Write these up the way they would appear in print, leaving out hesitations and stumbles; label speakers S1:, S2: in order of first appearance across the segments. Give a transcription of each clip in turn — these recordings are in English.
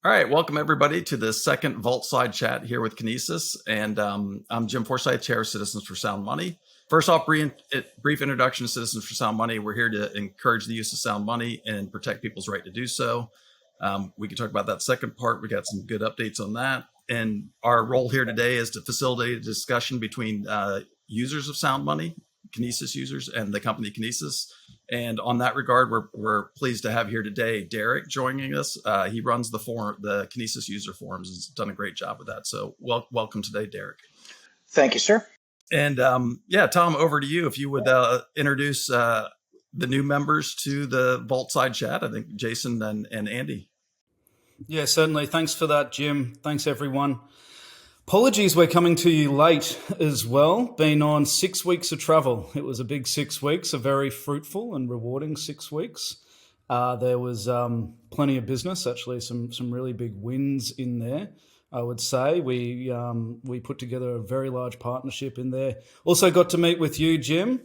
S1: All right, welcome everybody to the second Vaultside chat here with Kinesis, and I'm Jim Forsyth, Chair of Citizens for Sound Money. First off, brief introduction to Citizens for Sound Money. We're here to encourage the use of sound money and protect people's right to do so. We can talk about that second part. We got some good updates on that. And our role here today is to facilitate a discussion between users of sound money, Kinesis users, and the company Kinesis. And on that regard, we're pleased to have here today Derek joining us. He runs the Kinesis user forums. He's done a great job with that. So welcome today, Derek.
S2: Thank you, sir.
S1: And Tom, over to you. If you would introduce the new members to the Vaultside chat, I think Jason and Andy.
S3: Yeah, certainly. Thanks for that, Jim. Thanks, everyone. Apologies, we're coming to you late as well. Been on 6 weeks of travel. It was a big 6 weeks, a very fruitful and rewarding 6 weeks. There was plenty of business, actually some really big wins in there, I would say. We put together a very large partnership in there. Also got to meet with you, Jim,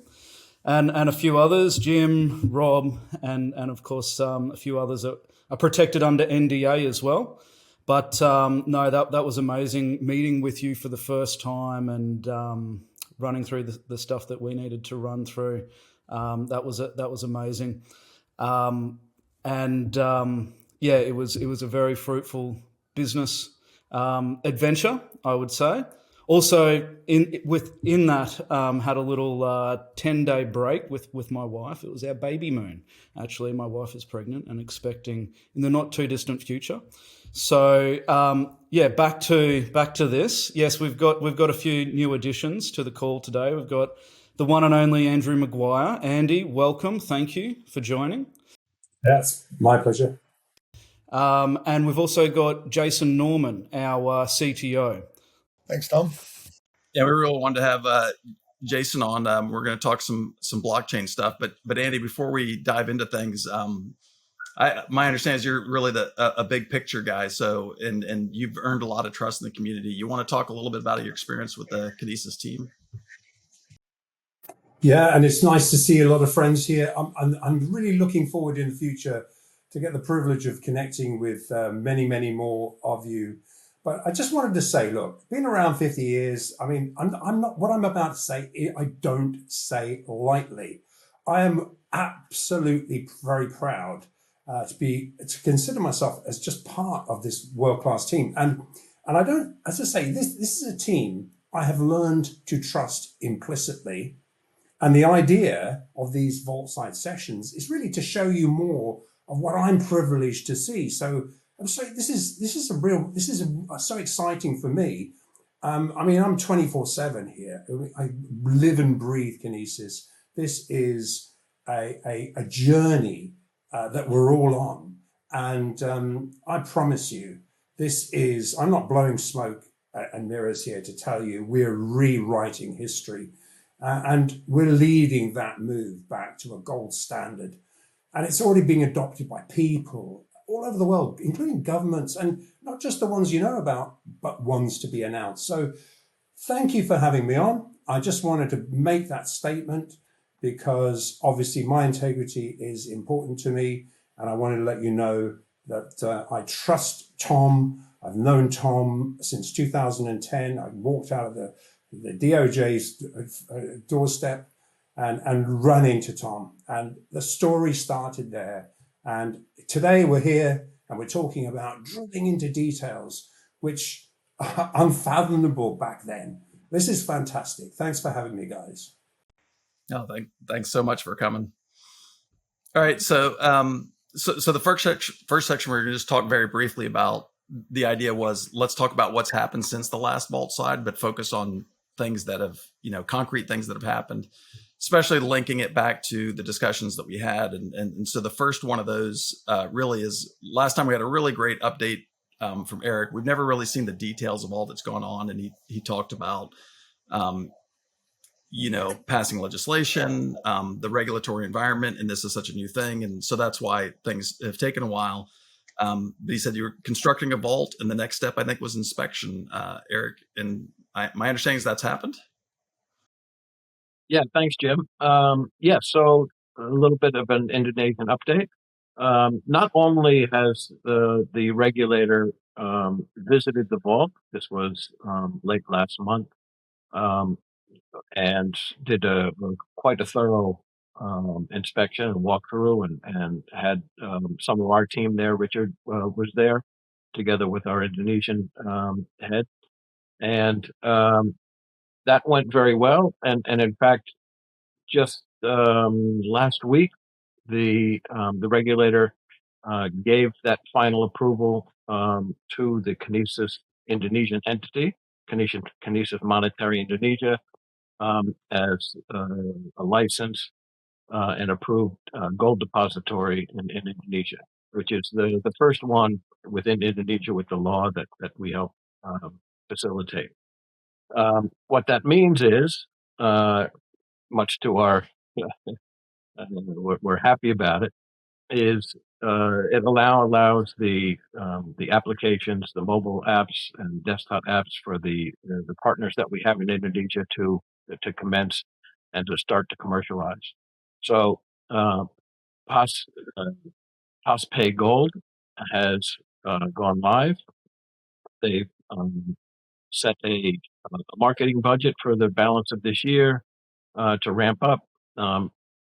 S3: and a few others, Jim, Rob, and of course a few others that are protected under NDA as well. But no, that was amazing meeting with you for the first time and running through the stuff that we needed to run through. That was amazing, it was a very fruitful business adventure, I would say. Also, within that, had a little 10-day break with my wife. It was our baby moon. Actually, my wife is pregnant and expecting in the not too distant future. So back to this. Yes, we've got a few new additions to the call today. We've got the one and only Andrew Maguire. Andy, welcome. Thank you for joining.
S4: That's my pleasure.
S3: And we've also got Jason Noorman, our CTO.
S5: Thanks, Tom.
S1: Yeah, we really wanted to have Jason on. We're going to talk some blockchain stuff, but Andy, before we dive into things, my understanding is you're really a big picture guy. So, and you've earned a lot of trust in the community. You want to talk a little bit about your experience with the Kinesis team?
S4: Yeah, and it's nice to see a lot of friends here. I'm really looking forward in the future to get the privilege of connecting with many, many more of you. But I just wanted to say, look, being around 50 years, I mean, I'm not, what I'm about to say, I don't say lightly. I am absolutely very proud to consider myself as just part of this world-class team. And I don't, as I say, this is a team I have learned to trust implicitly. And the idea of these Vaultside sessions is really to show you more of what I'm privileged to see. So I'm sorry, this is so exciting for me. I mean, I'm 24/7 here. I live and breathe Kinesis. This is a journey that we're all on. And I promise you, I'm not blowing smoke and mirrors here to tell you we're rewriting history. And we're leading that move back to a gold standard. And it's already being adopted by people all over the world, including governments, and not just the ones you know about, but ones to be announced. So thank you for having me on. I just wanted to make that statement because obviously my integrity is important to me. And I wanted to let you know that I trust Tom. I've known Tom since 2010. I walked out of the DOJ's doorstep and run into Tom. And the story started there. And today we're here and we're talking about drilling into details, which are unfathomable back then. This is fantastic. Thanks for having me, guys.
S1: No, thanks so much for coming. All right, so the first section we're going to just talk very briefly about. The idea was let's talk about what's happened since the last Vaultside, but focus on things that have, concrete things that have happened, especially linking it back to the discussions that we had. And so the first one of those really is last time we had a really great update from Eric. We've never really seen the details of all that's going on. And he talked about, passing legislation, the regulatory environment, and this is such a new thing. And so that's why things have taken a while. But he said you were constructing a vault and the next step, I think, was inspection, Eric. And my understanding is that's happened.
S6: Yeah, thanks, Jim. So a little bit of an Indonesian update.
S2: Not only has the regulator visited the vault, this was late last month, and did quite a thorough inspection and walkthrough, and had some of our team there. Richard was there, together with our Indonesian head, and that went very well. And in fact, just last week, the regulator gave that final approval to the Kinesis Indonesian entity, Kinesis Monetary Indonesia, as a licensed and approved gold depository in Indonesia, which is the first one within Indonesia with the law that we help facilitate. What that means is, much to our, we're happy about it, is it allows the applications, the mobile apps and desktop apps for the partners that we have in Indonesia to commence and to start to commercialize. So PAS Pay Gold has gone live. They've set a marketing budget for the balance of this year to ramp up.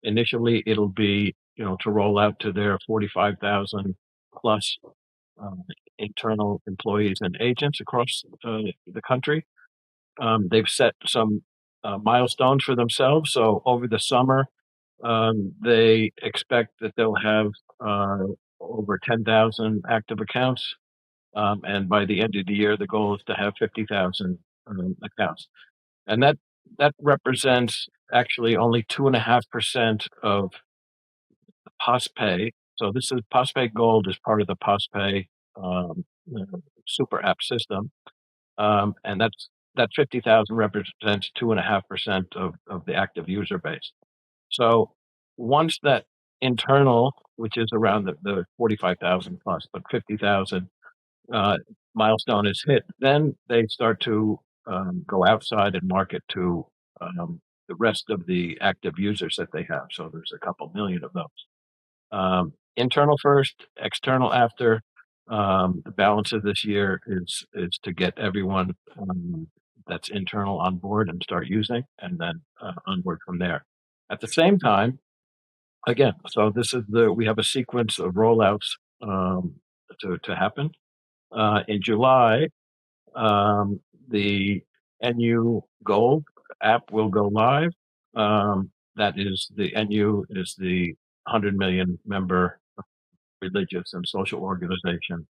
S2: Initially, it'll be to roll out to their 45,000 plus internal employees and agents across the country. They've set some milestones for themselves. So over the summer, they expect that they'll have over 10,000 active accounts. And by the end of the year, the goal is to have 50,000 accounts. And that represents actually only 2.5% of PAS Pay. So this is PAS Pay Gold is part of the PAS Pay super app system. And that 50,000 represents 2.5% of the active user base. So once that internal, which is around the 45,000 plus, but 50,000 milestone is hit, then they start to go outside and market to the rest of the active users that they have. So there's a couple million of those. Internal first, external after. The balance of this year is to get everyone that's internal on board and start using, and then onward from there. At the same time, again, so this is we have a sequence of rollouts to happen. In July, the NU Gold app will go live. That is the NU is the 100 million member religious and social organization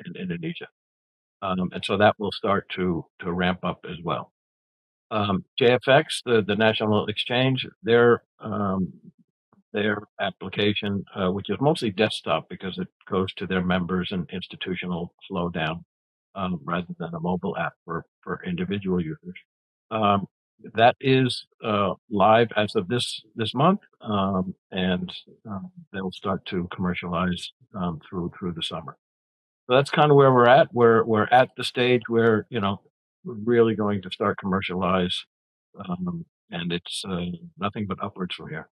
S2: in Indonesia. And so that will start to ramp up as well. JFX, the national exchange, their application, which is mostly desktop because it goes to their members and institutional flow down rather than a mobile app for individual users. That is live as of this month, and they'll start to commercialize through the summer. So that's kind of where we're at. We're at the stage where we're really going to start commercialize, and it's nothing but upwards from here.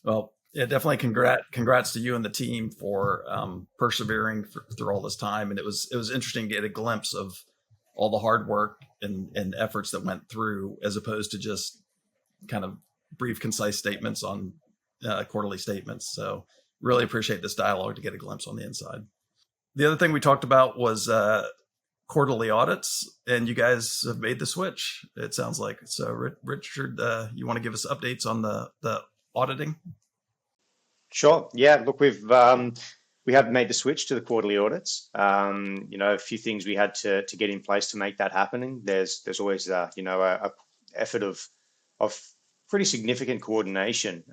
S1: Well, yeah, definitely congrats to you and the team for persevering through all this time. And it was interesting to get a glimpse of all the hard work and efforts that went through, as opposed to just kind of brief, concise statements on quarterly statements. So really appreciate this dialogue to get a glimpse on the inside. The other thing we talked about was quarterly audits, and you guys have made the switch, it sounds like. So Richard, you want to give us updates on the auditing?
S5: Sure. Yeah. Look, we have made the switch to the quarterly audits. A few things we had to get in place to make that happen. There's always a effort of pretty significant coordination,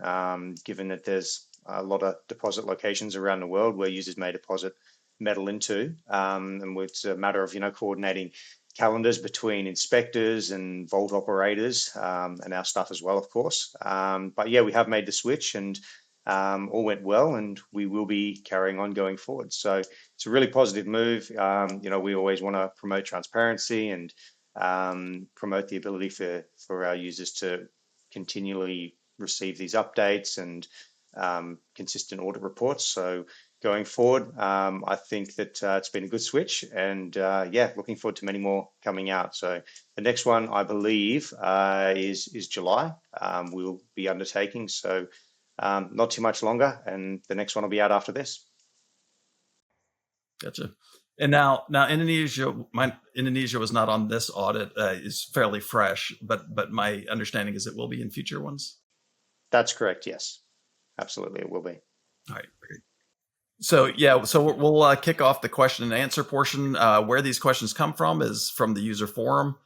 S5: given that there's a lot of deposit locations around the world where users may deposit metal into, and it's a matter of coordinating calendars between inspectors and vault operators and our staff as well, of course. But yeah, we have made the switch, and all went well, and we will be carrying on going forward. So it's a really positive move. We always want to promote transparency and promote the ability for our users to continually receive these updates and consistent audit reports. So going forward, I think that it's been a good switch, and looking forward to many more coming out. So the next one, I believe, is July. We'll be undertaking, so not too much longer, and the next one will be out after this.
S1: Gotcha. And now Indonesia was not on this audit. Is fairly fresh, but my understanding is it will be in future ones.
S5: That's correct. Yes, absolutely, it will be.
S1: All right, great. So we'll kick off the question and answer portion. Where these questions come from is from the user forum,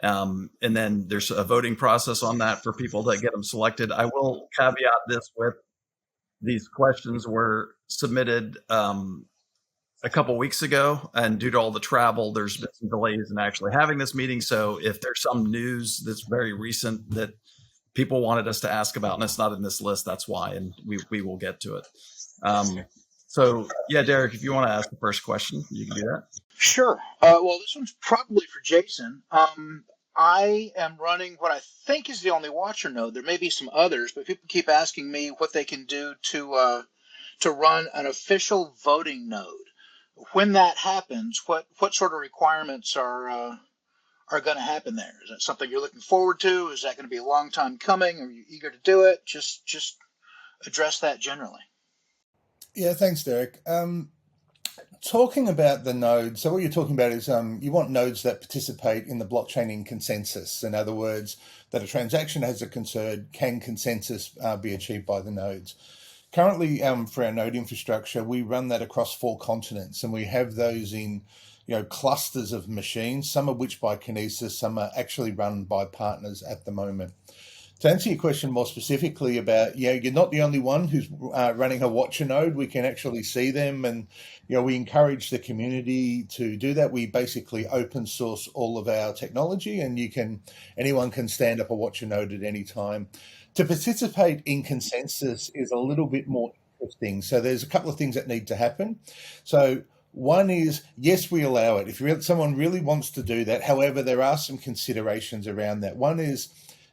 S1: and then there's a voting process on that for people that get them selected. I will caveat this with these questions were submitted a couple weeks ago, and due to all the travel, there's been some delays in actually having this meeting. So if there's some news that's very recent that people wanted us to ask about and it's not in this list, that's why, and we will get to it. So yeah, Derek, if you want to ask the first question, you can do that.
S6: Sure. Well, this one's probably for Jason. I am running what I think is the only watcher node. There may be some others, but people keep asking me what they can do to run an official voting node. When that happens, what sort of requirements are going to happen there? Is that something you're looking forward to? Is that going to be a long time coming? Are you eager to do it? Just address that generally.
S7: Yeah, thanks, Derek. Talking about the nodes, so what you're talking about is you want nodes that participate in the blockchain in consensus. In other words, that a transaction has occurred, can consensus be achieved by the nodes? Currently, for our node infrastructure, we run that across 4 continents, and we have those in clusters of machines, some of which by Kinesis, some are actually run by partners at the moment. To answer your question more specifically about, you're not the only one who's running a watcher node. We can actually see them, and we encourage the community to do that. We basically open source all of our technology, and anyone can stand up a watcher node at any time. To participate in consensus is a little bit more interesting. So there's a couple of things that need to happen. So one is, yes, we allow it. If someone really wants to do that, however, there are some considerations around that. One is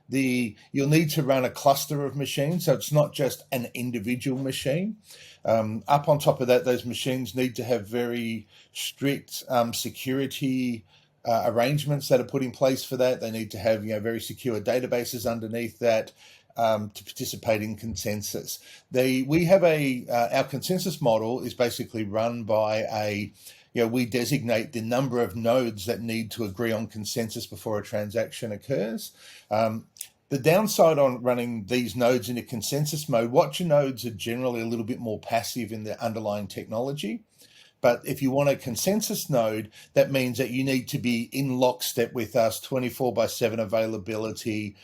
S7: you'll need to run a cluster of machines, so it's not just an individual machine. Up on top of that, those machines need to have very strict security arrangements that are put in place for that. They need to have very secure databases underneath that to participate in consensus. We have our consensus model is basically run by we designate the number of nodes that need to agree on consensus before a transaction occurs. The downside on running these nodes in a consensus mode, watcher nodes are generally a little bit more passive in the underlying technology. But if you want a consensus node, that means that you need to be in lockstep with us, 24/7 availability.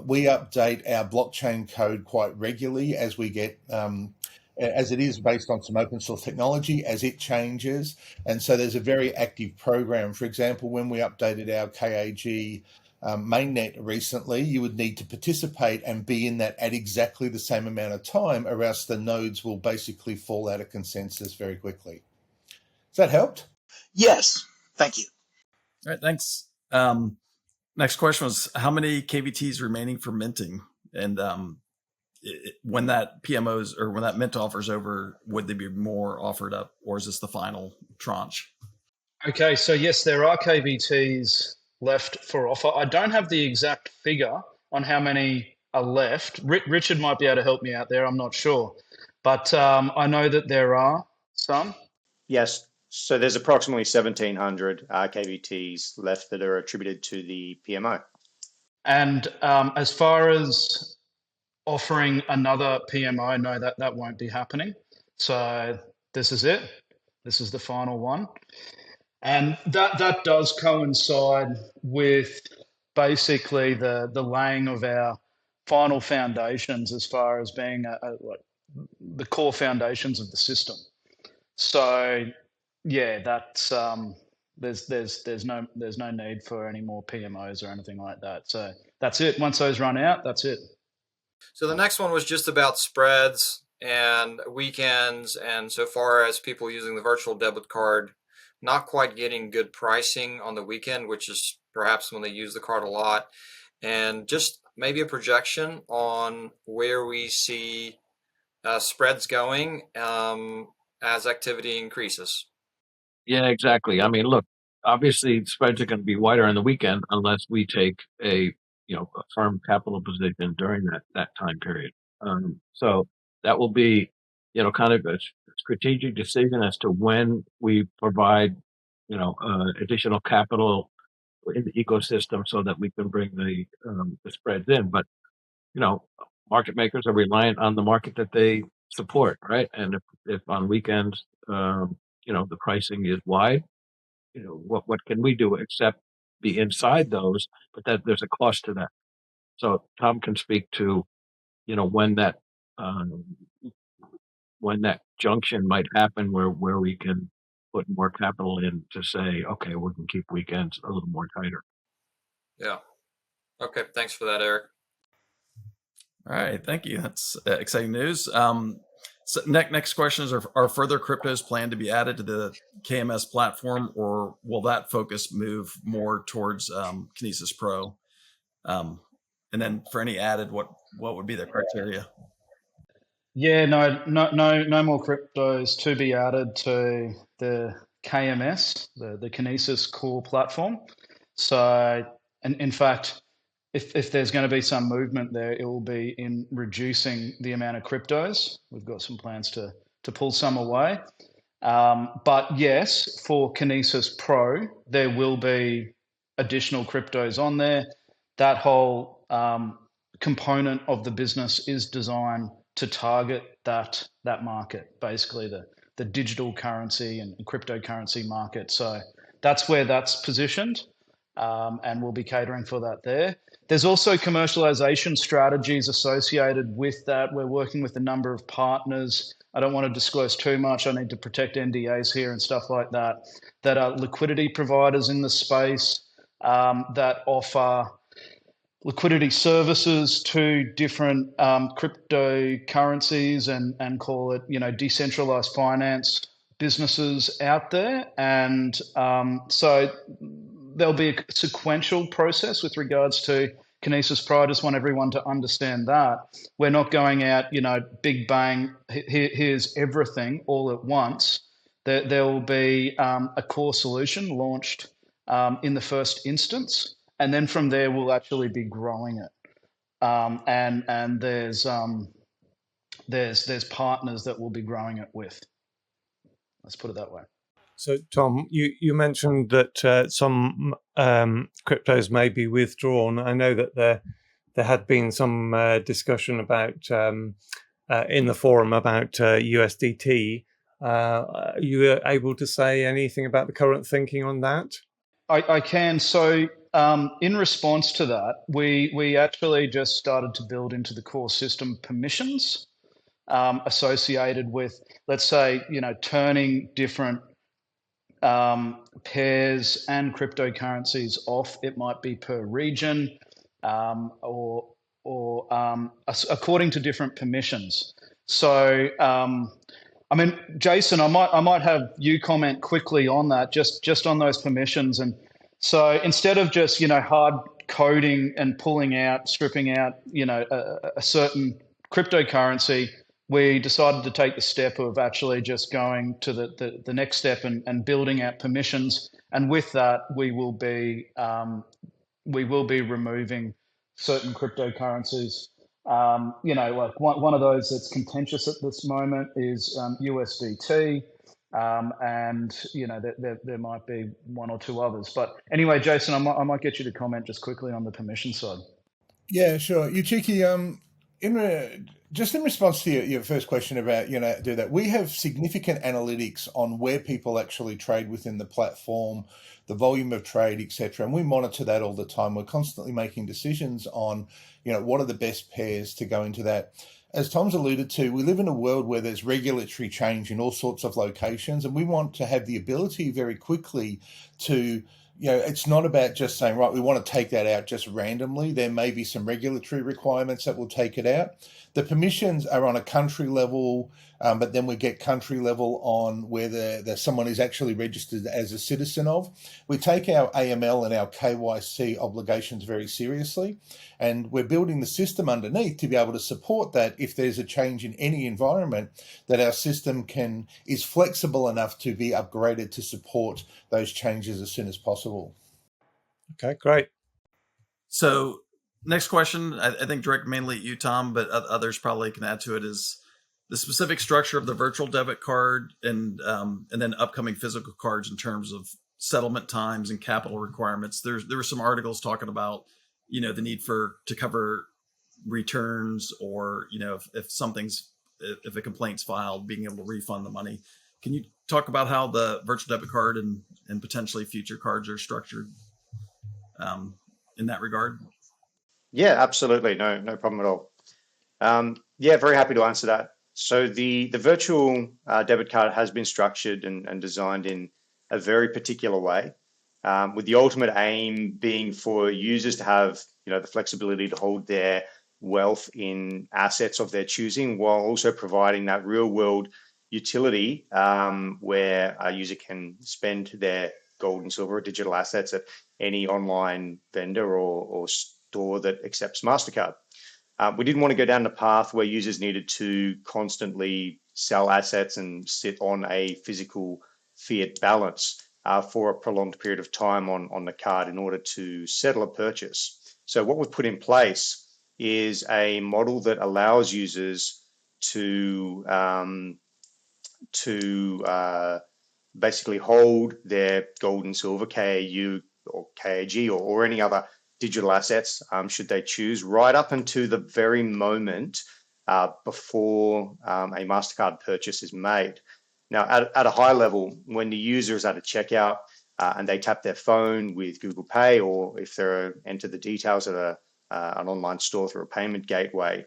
S7: We update our blockchain code quite regularly as we get as it is based on some open source technology as it changes. And so there's a very active program. For example, when we updated our KAG mainnet recently, you would need to participate and be in that at exactly the same amount of time, or else the nodes will basically fall out of consensus very quickly. Has that helped?
S6: Yes, thank you.
S1: All right, thanks. Next question was, how many KVTs remaining for minting? And when that PMOs or when that mint offer's over, would there be more offered up, or is this the final tranche?
S3: Okay, so yes, there are KVTs left for offer. I don't have the exact figure on how many are left. Richard might be able to help me out there. I'm not sure. But I know that there are some.
S5: Yes. So there's approximately 1,700 KVTs left that are attributed to the PMO.
S3: And as far as offering another PMO, no, that won't be happening. So this is it. This is the final one. And that does coincide with basically the laying of our final foundations as far as being the core foundations of the system. So yeah, that's there's no need for any more PMOs or anything like that. So that's it. Once those run out, that's it.
S8: So the next one was just about spreads and weekends, and so far as people using the virtual debit card not quite getting good pricing on the weekend, which is perhaps when they use the card a lot, and just maybe a projection on where we see spreads going as activity increases.
S2: Yeah, exactly. I mean, look, obviously spreads are going to be wider on the weekend unless we take a firm capital position during that time period. So that will be kind of a strategic decision as to when we provide additional capital in the ecosystem so that we can bring the spreads in. But market makers are reliant on the market that they support, right? And if on weekends the pricing is wide, what can we do except be inside those? But that there's a cost to that. So Tom can speak to when that junction might happen where we can put more capital in to say, okay, we can keep weekends a little more tighter.
S8: Yeah. Okay. Thanks for that, Eric.
S1: All right, thank you. That's exciting news. So next question is: Are further cryptos planned to be added to the KMS platform, or will that focus move more towards Kinesis Pro? And then for any added, what would be the criteria?
S3: Yeah, no more cryptos to be added to the KMS, the Kinesis core platform. So, and in fact, if there's going to be some movement there, it will be in reducing the amount of cryptos. We've got some plans to pull some away. But yes, for Kinesis Pro, there will be additional cryptos on there. That whole component of the business is designed to target that market, basically the digital currency and cryptocurrency market. So that's where that's positioned, and we'll be catering for that there. There's also commercialization strategies associated with that. We're working with a number of partners. I don't want to disclose too much. I need to protect NDAs here and stuff like that, that are liquidity providers in the space, that offer liquidity services to different cryptocurrencies and call it, decentralized finance businesses out there. And so there'll be a sequential process with regards to Kinesis Pro. I just want everyone to understand that we're not going out, big bang, here's everything all at once. There will be a core solution launched in the first instance, and then from there we'll actually be growing it. And there's partners that we'll be growing it with. Let's put it that way.
S9: So, Tom, you mentioned that some cryptos may be withdrawn. I know that there had been some discussion about in the forum about USDT. Are you able to say anything about the current thinking on that?
S3: I can. So, in response to that, we actually just started to build into the core system permissions associated with, let's say, turning different pairs and cryptocurrencies off. It might be per region or according to different permissions. So, Jason, I might have you comment quickly on that, just on those permissions. And so instead of just hard coding and stripping out a certain cryptocurrency, we decided to take the step of actually just going to the next step and building out permissions. And with that, we will be removing certain cryptocurrencies. Like one of those that's contentious at this moment is USDT, and there might be one or two others. But anyway, Jason, I might get you to comment just quickly on the permission side.
S7: Yeah, sure. You cheeky. Just in response to your first question about do that, we have significant analytics on where people actually trade within the platform, the volume of trade, etc., and we monitor that all the time. We're constantly making decisions on what are the best pairs to go into that. As Tom's alluded to, we live in a world where there's regulatory change in all sorts of locations, and we want to have the ability very quickly to it's not about just saying, right, we want to take that out just randomly. There may be some regulatory requirements that will take it out. The permissions are on a country level, but then we get country level on whether someone is actually registered as a citizen of. We take our AML and our KYC obligations very seriously, and we're building the system underneath to be able to support that if there's a change in any environment, that our system is flexible enough to be upgraded to support those changes as soon as possible.
S9: Okay, great.
S1: So next question, I think direct mainly at you, Tom, but others probably can add to it, is the specific structure of the virtual debit card and then upcoming physical cards in terms of settlement times and capital requirements. There were some articles talking about, the need to cover returns, or, if a complaint's filed, being able to refund the money. Can you talk about how the virtual debit card and potentially future cards are structured in that regard?
S5: Yeah, absolutely. No problem at all. Very happy to answer that. So the virtual debit card has been structured and designed in a very particular way, with the ultimate aim being for users to have, the flexibility to hold their wealth in assets of their choosing, while also providing that real world utility where a user can spend their gold and silver or digital assets at any online vendor or store that accepts MasterCard. We didn't want to go down the path where users needed to constantly sell assets and sit on a physical fiat balance for a prolonged period of time on the card in order to settle a purchase. So what we've put in place is a model that allows users to basically hold their gold and silver, KAU or KAG or any other digital assets, should they choose, right up until the very moment before a MasterCard purchase is made. Now, at a high level, when the user is at a checkout and they tap their phone with Google Pay, or if they're enter the details at an online store through a payment gateway,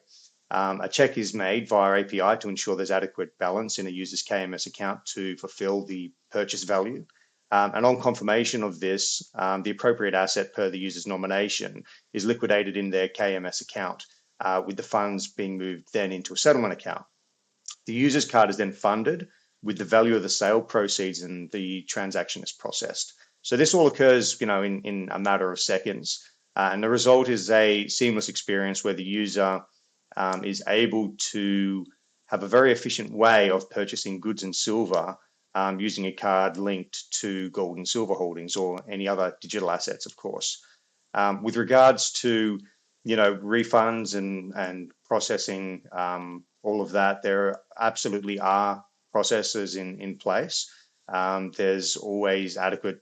S5: a check is made via API to ensure there's adequate balance in a user's KMS account to fulfill the purchase value. And on confirmation of this, the appropriate asset per the user's nomination is liquidated in their KMS account, with the funds being moved then into a settlement account. The user's card is then funded with the value of the sale proceeds, and the transaction is processed. So this all occurs, in a matter of seconds. And the result is a seamless experience where the user is able to have a very efficient way of purchasing goods and silver using a card linked to gold and silver holdings or any other digital assets, of course. With regards to, refunds and processing, all of that, there absolutely are processes in place. There's always adequate,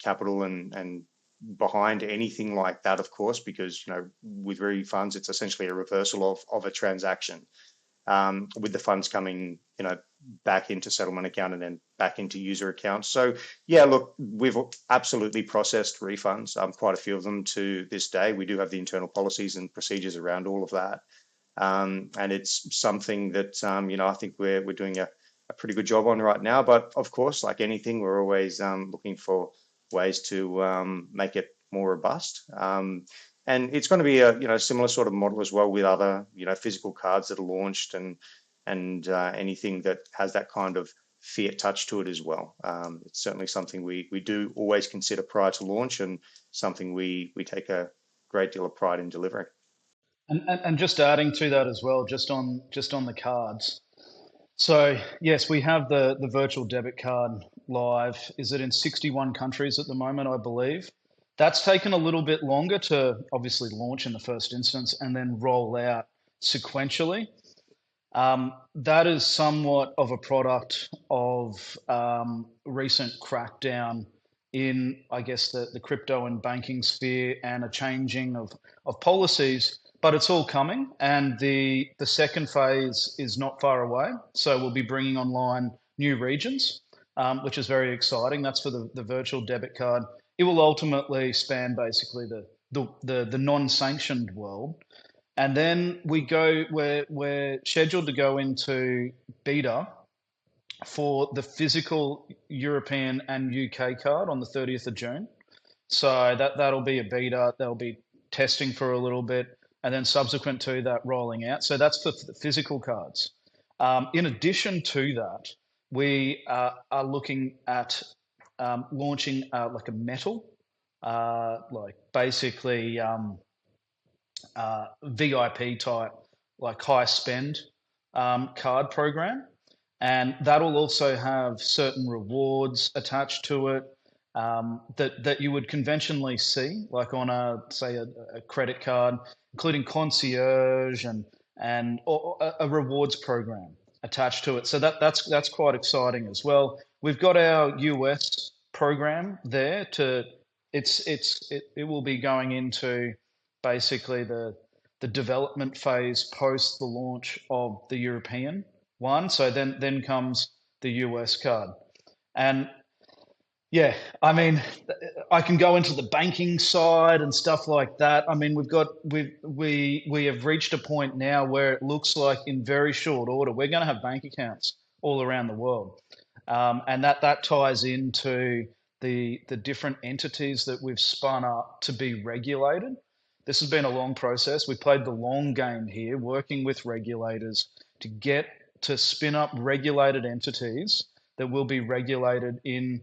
S5: capital and behind anything like that, of course, because, with refunds, it's essentially a reversal of a transaction, with the funds coming, back into settlement account and then back into user accounts. So yeah, look, we've absolutely processed refunds, quite a few of them to this day. We do have the internal policies and procedures around all of that. And it's something that, I think we're doing a pretty good job on right now. But of course, like anything, we're always looking for ways to make it more robust. And it's going to be a similar sort of model as well with other physical cards that are launched and anything that has that kind of fiat touch to it as well. It's certainly something we do always consider prior to launch, and something we take a great deal of pride in delivering.
S3: And just adding to that as well, just on the cards. So yes, we have the virtual debit card live. Is it in 61 countries at the moment, I believe? That's taken a little bit longer to obviously launch in the first instance and then roll out sequentially. That is somewhat of a product of recent crackdown in, I guess, the crypto and banking sphere, and a changing of policies. But it's all coming, and the second phase is not far away. So we'll be bringing online new regions, which is very exciting. That's for the virtual debit card. It will ultimately span basically the non-sanctioned world. And then we're scheduled to go into beta for the physical European and UK card on the 30th of June. So that'll be a beta. They'll be testing for a little bit, and then subsequent to that, rolling out. So that's for the physical cards. In addition to that, we are looking at launching like a metal, like basically VIP type, like high spend card program. And that'll also have certain rewards attached to it that you would conventionally see, like on a credit card, including concierge and a rewards program attached to it. So that's quite exciting as well. We've got our US program there it will be going into basically the development phase post the launch of the European one. So then comes the US card. And yeah, I mean, I can go into the banking side and stuff like that. I mean, we have reached a point now where it looks like in very short order we're going to have bank accounts all around the world, and that ties into the different entities that we've spun up to be regulated. This has been a long process. We played the long game here, working with regulators to spin up regulated entities that will be regulated in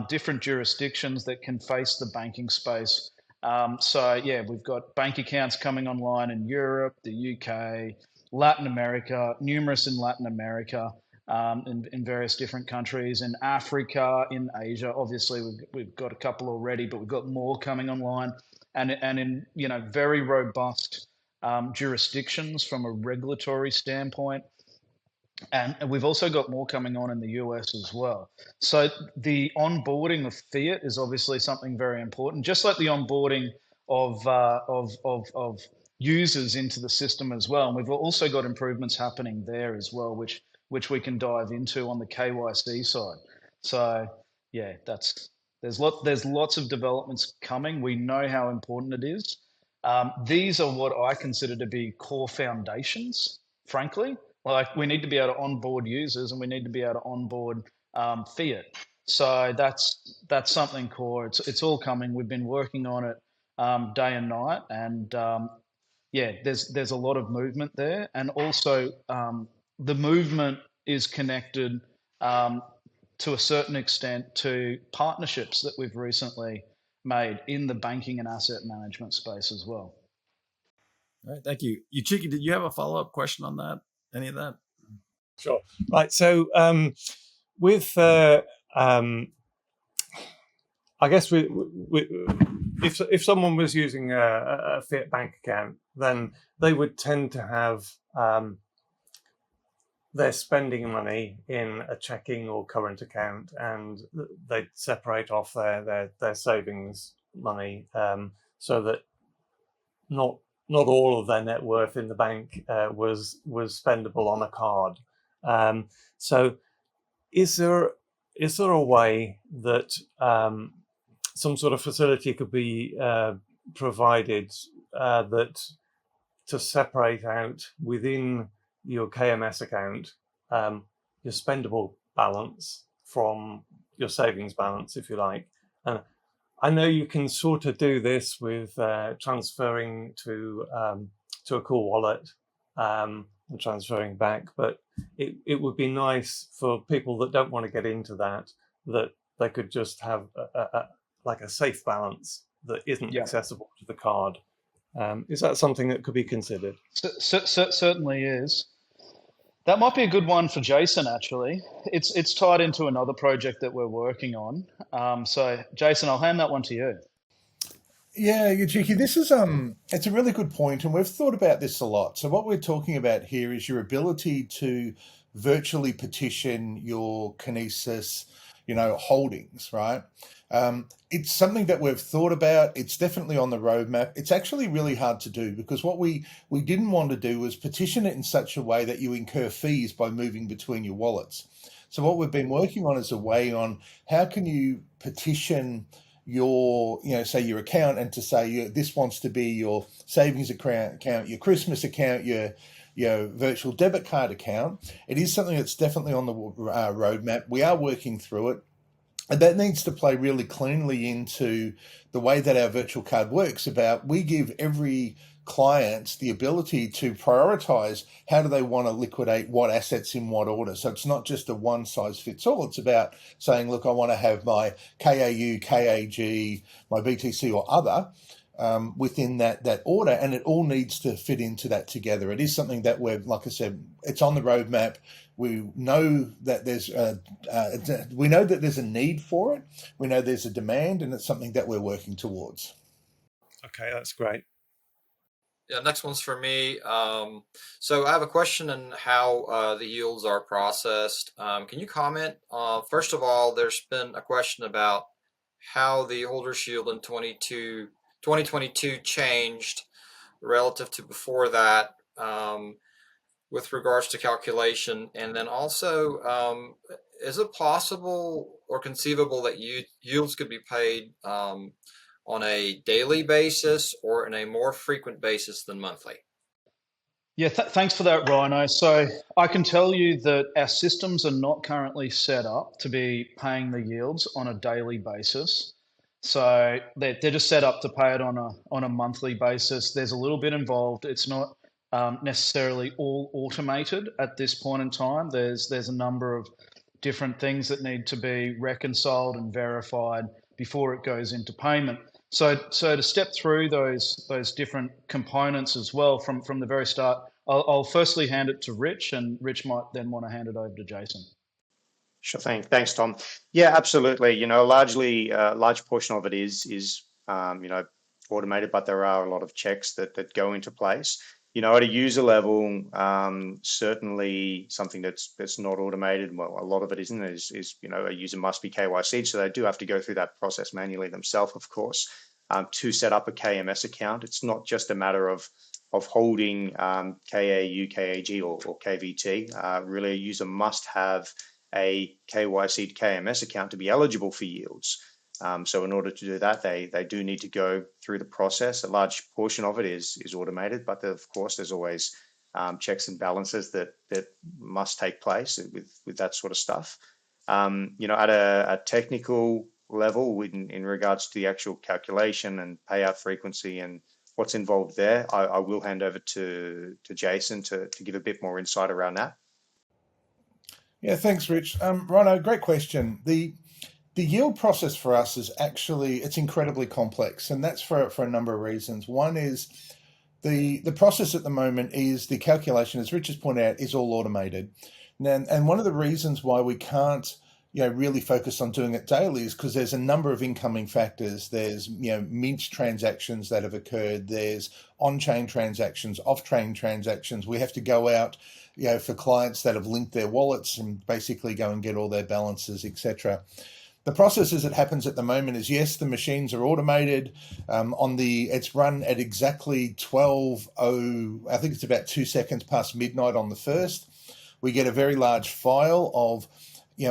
S3: different jurisdictions that can face the banking space. So yeah, we've got bank accounts coming online in Europe, the UK, Latin America, numerous in Latin America, in various different countries, in Africa, in Asia. Obviously, we've got a couple already, but we've got more coming online, and in very robust jurisdictions from a regulatory standpoint. And we've also got more coming on in the US as well. So the onboarding of Fiat is obviously something very important, just like the onboarding of users into the system as well. And we've also got improvements happening there as well, which we can dive into on the KYC side. So yeah, there's lots of developments coming. We know how important it is. These are what I consider to be core foundations, frankly. Like we need to be able to onboard users, and we need to be able to onboard Fiat. So that's something core. It's all coming. We've been working on it day and night, and yeah, there's a lot of movement there, and also the movement is connected to a certain extent to partnerships that we've recently made in the banking and asset management space as well.
S1: All right, thank you. Cheeky, did you have a follow-up question on that? Any of that?
S9: Sure. Right. So with I guess if someone was using a Fiat bank account, then they would tend to have their spending money in a checking or current account, and they'd separate off their savings money so that not all of their net worth in the bank was spendable on a card. So is there a way that some sort of facility could be provided that to separate out within your KMS account your spendable balance from your savings balance, if you like? And I know you can sort of do this with transferring to a cool wallet and transferring back, but it would be nice for people that don't want to get into that they could just have a safe balance that isn't accessible to the card. Is that something that could be considered?
S3: Certainly is. That might be a good one for Jason, actually. It's tied into another project that we're working on. So, Jason, I'll hand that one to you.
S7: Yeah, Yajiki, this is it's a really good point, and we've thought about this a lot. So what we're talking about here is your ability to virtually petition your Kinesis, holdings, right? It's something that we've thought about. It's definitely on the roadmap. It's actually really hard to do because what we didn't want to do was petition it in such a way that you incur fees by moving between your wallets. So what we've been working on is a way on how can you petition your, say your account, and to say this wants to be your savings account, your Christmas account, your virtual debit card account. It is something that's definitely on the roadmap. We are working through it. And that needs to play really cleanly into the way that our virtual card works. About we give every client the ability to prioritize how do they want to liquidate what assets in what order. So it's not just a one size fits all. It's about saying, look, I want to have my KAU, KAG, my BTC or other within that order, and it all needs to fit into that together. It is something that we're, like I said, it's on the roadmap. We know that there's a need for it. We know there's a demand, and it's something that we're working towards.
S9: Okay, that's great.
S8: Yeah, next one's for me. So I have a question on how the yields are processed. Can you comment? First of all, there's been a question about how the holders yield in 2022 changed relative to before that. With regards to calculation, and then also, is it possible or conceivable that yields could be paid on a daily basis or in a more frequent basis than monthly?
S3: Yeah, thanks for that, Rhino. So I can tell you that our systems are not currently set up to be paying the yields on a daily basis. So they're just set up to pay it on a monthly basis. There's a little bit involved. It's not necessarily all automated at this point in time. There's a number of different things that need to be reconciled and verified before it goes into payment. So to step through those different components as well from the very start, I'll firstly hand it to Rich, and Rich might then want to hand it over to Jason.
S5: Sure thing. Thanks, Tom. Yeah, absolutely. You know, large portion of it is automated, but there are a lot of checks that go into place. You know, at a user level, certainly something that's not automated. Well, a lot of it isn't. Is a user must be KYC'd, so they do have to go through that process manually themselves, of course, to set up a KMS account. It's not just a matter of holding KAU, KAG, or KVT. Really, a user must have a KYC'd KMS account to be eligible for yields. So in order to do that, they do need to go through the process. A large portion of it is automated, but of course there's always checks and balances that must take place with that sort of stuff. At a technical level, in regards to the actual calculation and payout frequency and what's involved there, I will hand over to Jason to give a bit more insight around that.
S7: Yeah, thanks, Rich. Rhino, great question. The yield process for us is it's incredibly complex, and that's for a number of reasons. One is the process at the moment is the calculation, as Rich has pointed out, is all automated. And one of the reasons why we can't really focus on doing it daily is because there's a number of incoming factors. There's mint transactions that have occurred. There's on-chain transactions, off-chain transactions. We have to go out for clients that have linked their wallets and basically go and get all their balances, etc. The process as it happens at the moment is, yes, the machines are automated. It's run at exactly 12:00. I think it's about 2 seconds past midnight on the 1st. We get a very large file of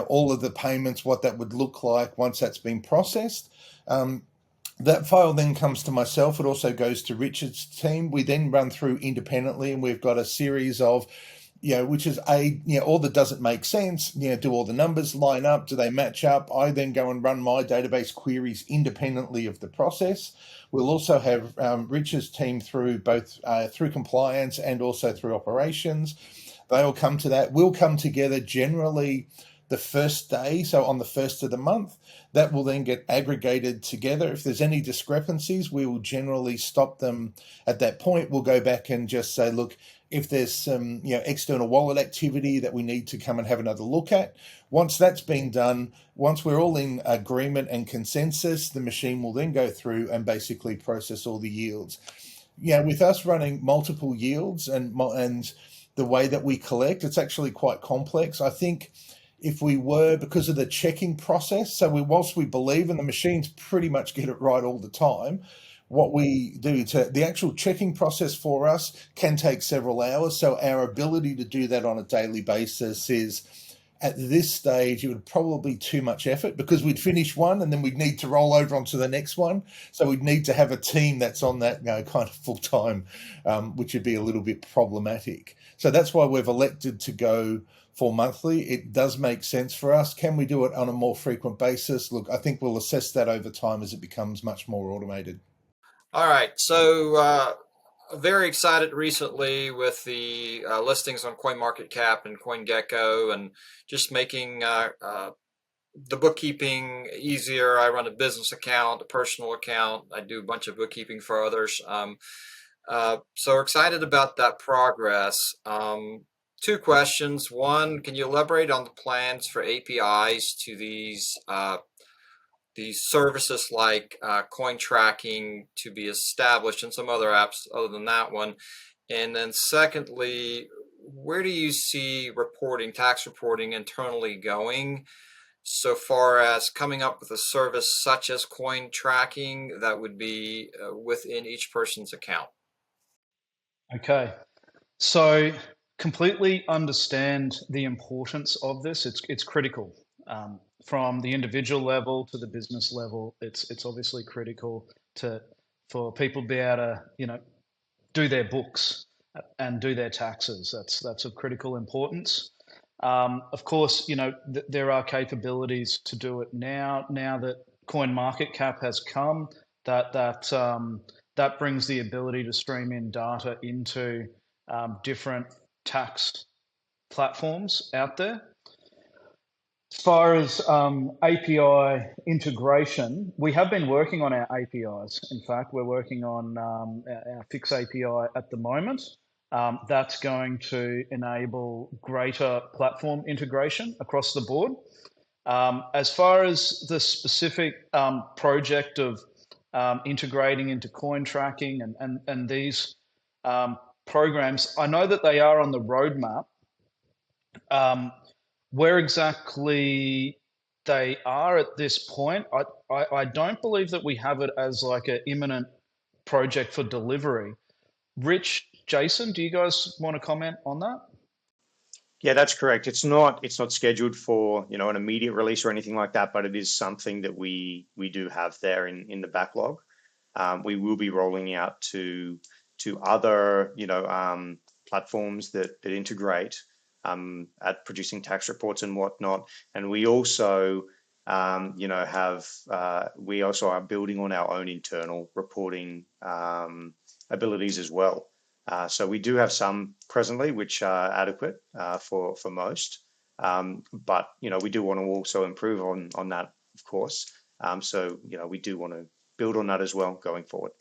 S7: all of the payments, what that would look like once that's been processed. That file then comes to myself. It also goes to Richard's team. We then run through independently, and we've got a series of which is all that doesn't make sense. Do all the numbers line up? Do they match up? I then go and run my database queries independently of the process. We'll also have Rich's team through both through compliance and also through operations. They all come to that. We'll come together generally the first day, so on the 1st of the month. That will then get aggregated together. If there's any discrepancies, we will generally stop them at that point. We'll go back and just say, look, if there's some external wallet activity that we need to come and have another look at. Once that's been done, once we're all in agreement and consensus, the machine will then go through and basically process all the yields. With us running multiple yields and the way that we collect, it's actually quite complex. I think if we were, because of the checking process, so whilst we believe, and the machines pretty much get it right all the time, what we do the actual checking process for us can take several hours. So our ability to do that on a daily basis is At this stage, it would probably be too much effort because we'd finish one and then we'd need to roll over onto the next one. So we'd need to have a team that's on that, kind of full time, which would be a little bit problematic. So that's why we've elected to go for monthly. It does make sense for us. Can we do it on a more frequent basis? Look, I think we'll assess that over time as it becomes much more automated.
S8: All right. So very excited recently with the listings on CoinMarketCap and CoinGecko, and just making the bookkeeping easier. I run a business account, a personal account. I do a bunch of bookkeeping for others. So we're excited about that progress. Two questions. One, can you elaborate on the plans for APIs to these services like coin tracking to be established, and some other apps other than that one? And then secondly, where do you see reporting, tax reporting internally going, so far as coming up with a service such as coin tracking that would be within each person's account?
S3: Okay. So completely understand the importance of this. It's critical. From the individual level to the business level, it's obviously critical for people to be able to, do their books and do their taxes. That's of critical importance. Of course, there are capabilities to do it now. Now that CoinMarketCap has come, that brings the ability to stream in data into different tax platforms out there. As far as API integration, we have been working on our APIs. In fact, we're working on our Fix API at the moment. That's going to enable greater platform integration across the board. As far as the specific project of integrating into coin tracking and these programs, I know that they are on the roadmap. Where exactly they are at this point, I don't believe that we have it as like an imminent project for delivery. Rich, Jason, do you guys want to comment on that?
S5: Yeah, that's correct. It's not scheduled for an immediate release or anything like that, but it is something that we do have there in the backlog. We will be rolling out to other platforms that integrate at producing tax reports and whatnot. And we also we also are building on our own internal reporting abilities as well. So we do have some presently which are adequate for most, but we do want to also improve on that, of course. So we do want to build on that as well going forward.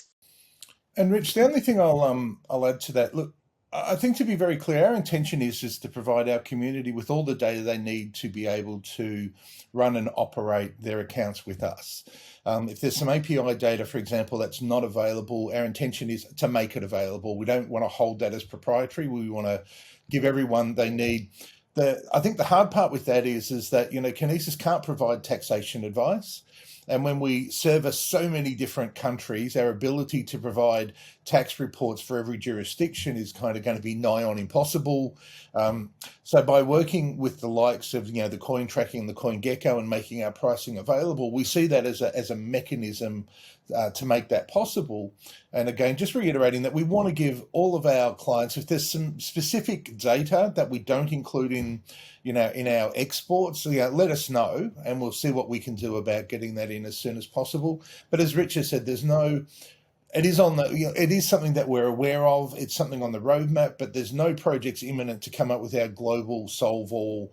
S7: And Rich, the only thing I'll add to that, look, I think to be very clear, our intention is to provide our community with all the data they need to be able to run and operate their accounts with us. If there's some API data, for example, that's not available, our intention is to make it available. We don't want to hold that as proprietary. We want to give everyone they need. I think the hard part with that is that Kinesis can't provide taxation advice. And when we service so many different countries, our ability to provide tax reports for every jurisdiction is kind of going to be nigh on impossible. So by working with the likes of the coin tracking and the CoinGecko and making our pricing available, we see that as a mechanism to make that possible. And again, just reiterating that we want to give all of our clients, if there's some specific data that we don't include in our exports, let us know, and we'll see what we can do about getting that in as soon as possible. But as Richard said, it is something that we're aware of. It's something on the roadmap, but there's no projects imminent to come up with our global solve all,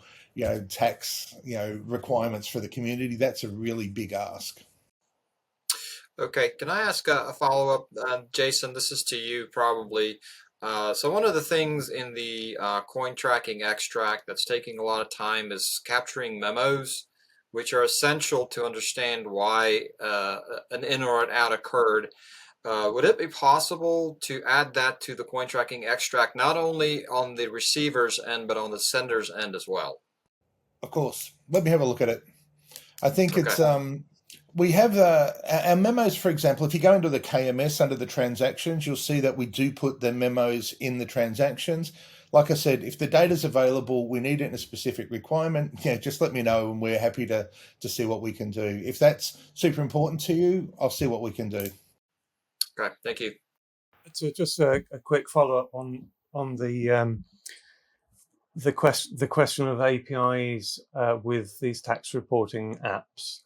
S7: tax, requirements for the community. That's a really big ask.
S8: Okay, can I ask a follow-up? Jason, this is to you probably. So one of the things in the coin tracking extract that's taking a lot of time is capturing memos, which are essential to understand why an in or an out occurred. Would it be possible to add that to the coin tracking extract, not only on the receiver's end, but on the sender's end as well?
S7: Of course. Let me have a look at it. I think it's We have our memos, for example, if you go into the KMS under the transactions, you'll see that we do put the memos in the transactions. Like I said, if the data's available, we need it in a specific requirement, just let me know and we're happy to see what we can do. If that's super important to you, I'll see what we can do.
S8: Okay, thank you.
S9: So just a quick follow-up on the question of APIs with these tax reporting apps.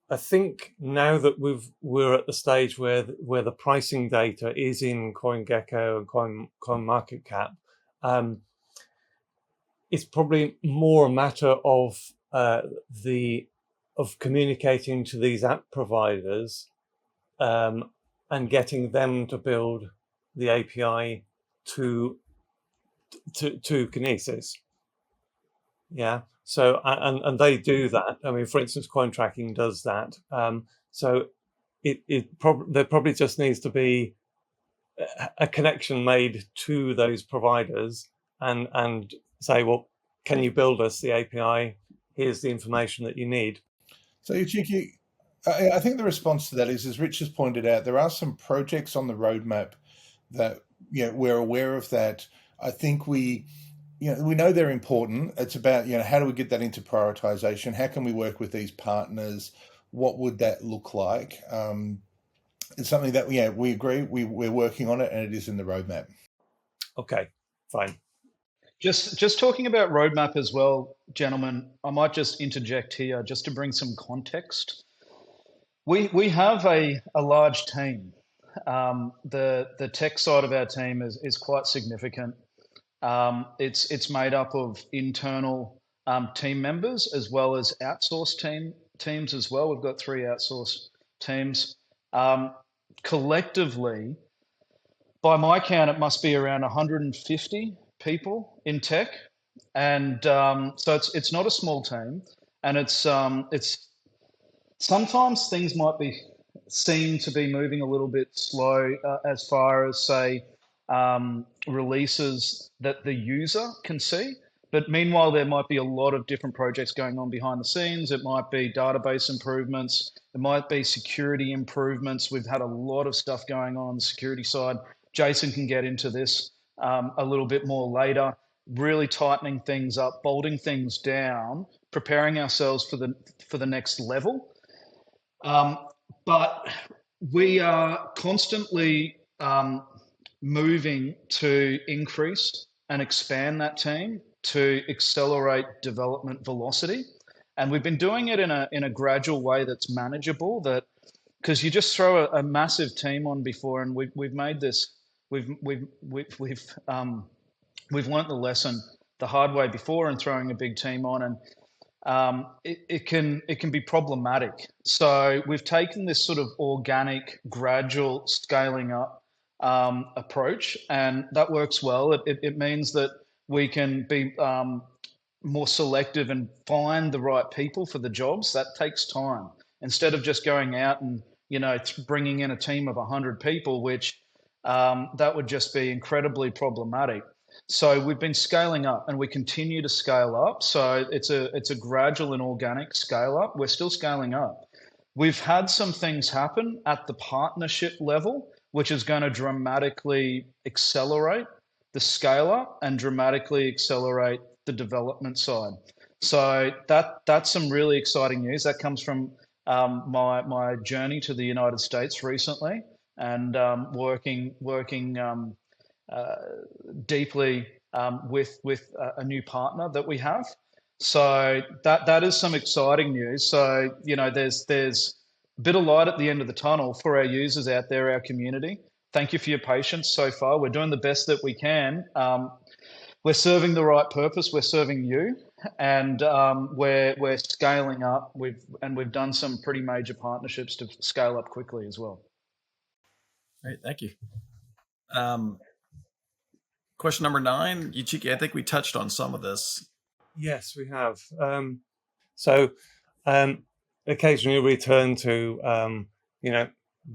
S9: I think now that we're at the stage where the pricing data is in CoinGecko and CoinMarketCap, it's probably more a matter of communicating to these app providers and getting them to build the API to Kinesis. Yeah. So and they do that. I mean, for instance, coin tracking does that. So there probably just needs to be a connection made to those providers and say, well, can you build us the API? Here's the information that you need.
S7: So Yuchiki, I think the response to that is, as Rich has pointed out, there are some projects on the roadmap that we're aware of that. I think we know they're important. It's about, how do we get that into prioritization? How can we work with these partners? What would that look like? It's something that, we agree. We're working on it and it is in the roadmap.
S9: Okay, fine.
S3: Just talking about roadmap as well, gentlemen, I might just interject here just to bring some context. We have a large team. The tech side of our team is quite significant. It's made up of internal team members as well as outsourced teams as well. We've got 3 outsourced teams. Collectively, by my count, it must be around 150 people in tech, and so it's not a small team, and it's sometimes things might seem to be moving a little bit slow as far as, say, releases that the user can see. But meanwhile, there might be a lot of different projects going on behind the scenes. It might be database improvements. It might be security improvements. We've had a lot of stuff going on the security side. Jason can get into this a little bit more later. Really tightening things up, bolting things down, preparing ourselves for the next level. But we are constantly moving to increase and expand that team to accelerate development velocity, and we've been doing it in a gradual way that's manageable. That because you just throw a massive team on before, and we've made this. We've learnt the lesson the hard way before, and throwing a big team on, and it can be problematic. So we've taken this sort of organic, gradual scaling up approach, and that works well. It means that we can be more selective and find the right people for the jobs. That takes time. Instead of just going out and bringing in a team of 100 people, which that would just be incredibly problematic. So we've been scaling up, and we continue to scale up. So it's a gradual and organic scale up. We're still scaling up. We've had some things happen at the partnership level, which is going to dramatically accelerate the scale up and dramatically accelerate the development side. So that's some really exciting news. That comes from my journey to the United States recently, and working deeply with a new partner that we have. So that is some exciting news. So there's a bit of light at the end of the tunnel for our users out there, our community. Thank you for your patience so far. We're doing the best that we can. We're serving the right purpose. We're serving you, and we're scaling up. We've done some pretty major partnerships to scale up quickly as well.
S1: Great, thank you. Question number 9, Yuchiki, I think we touched on some of this.
S9: Yes, we have. So occasionally we return to,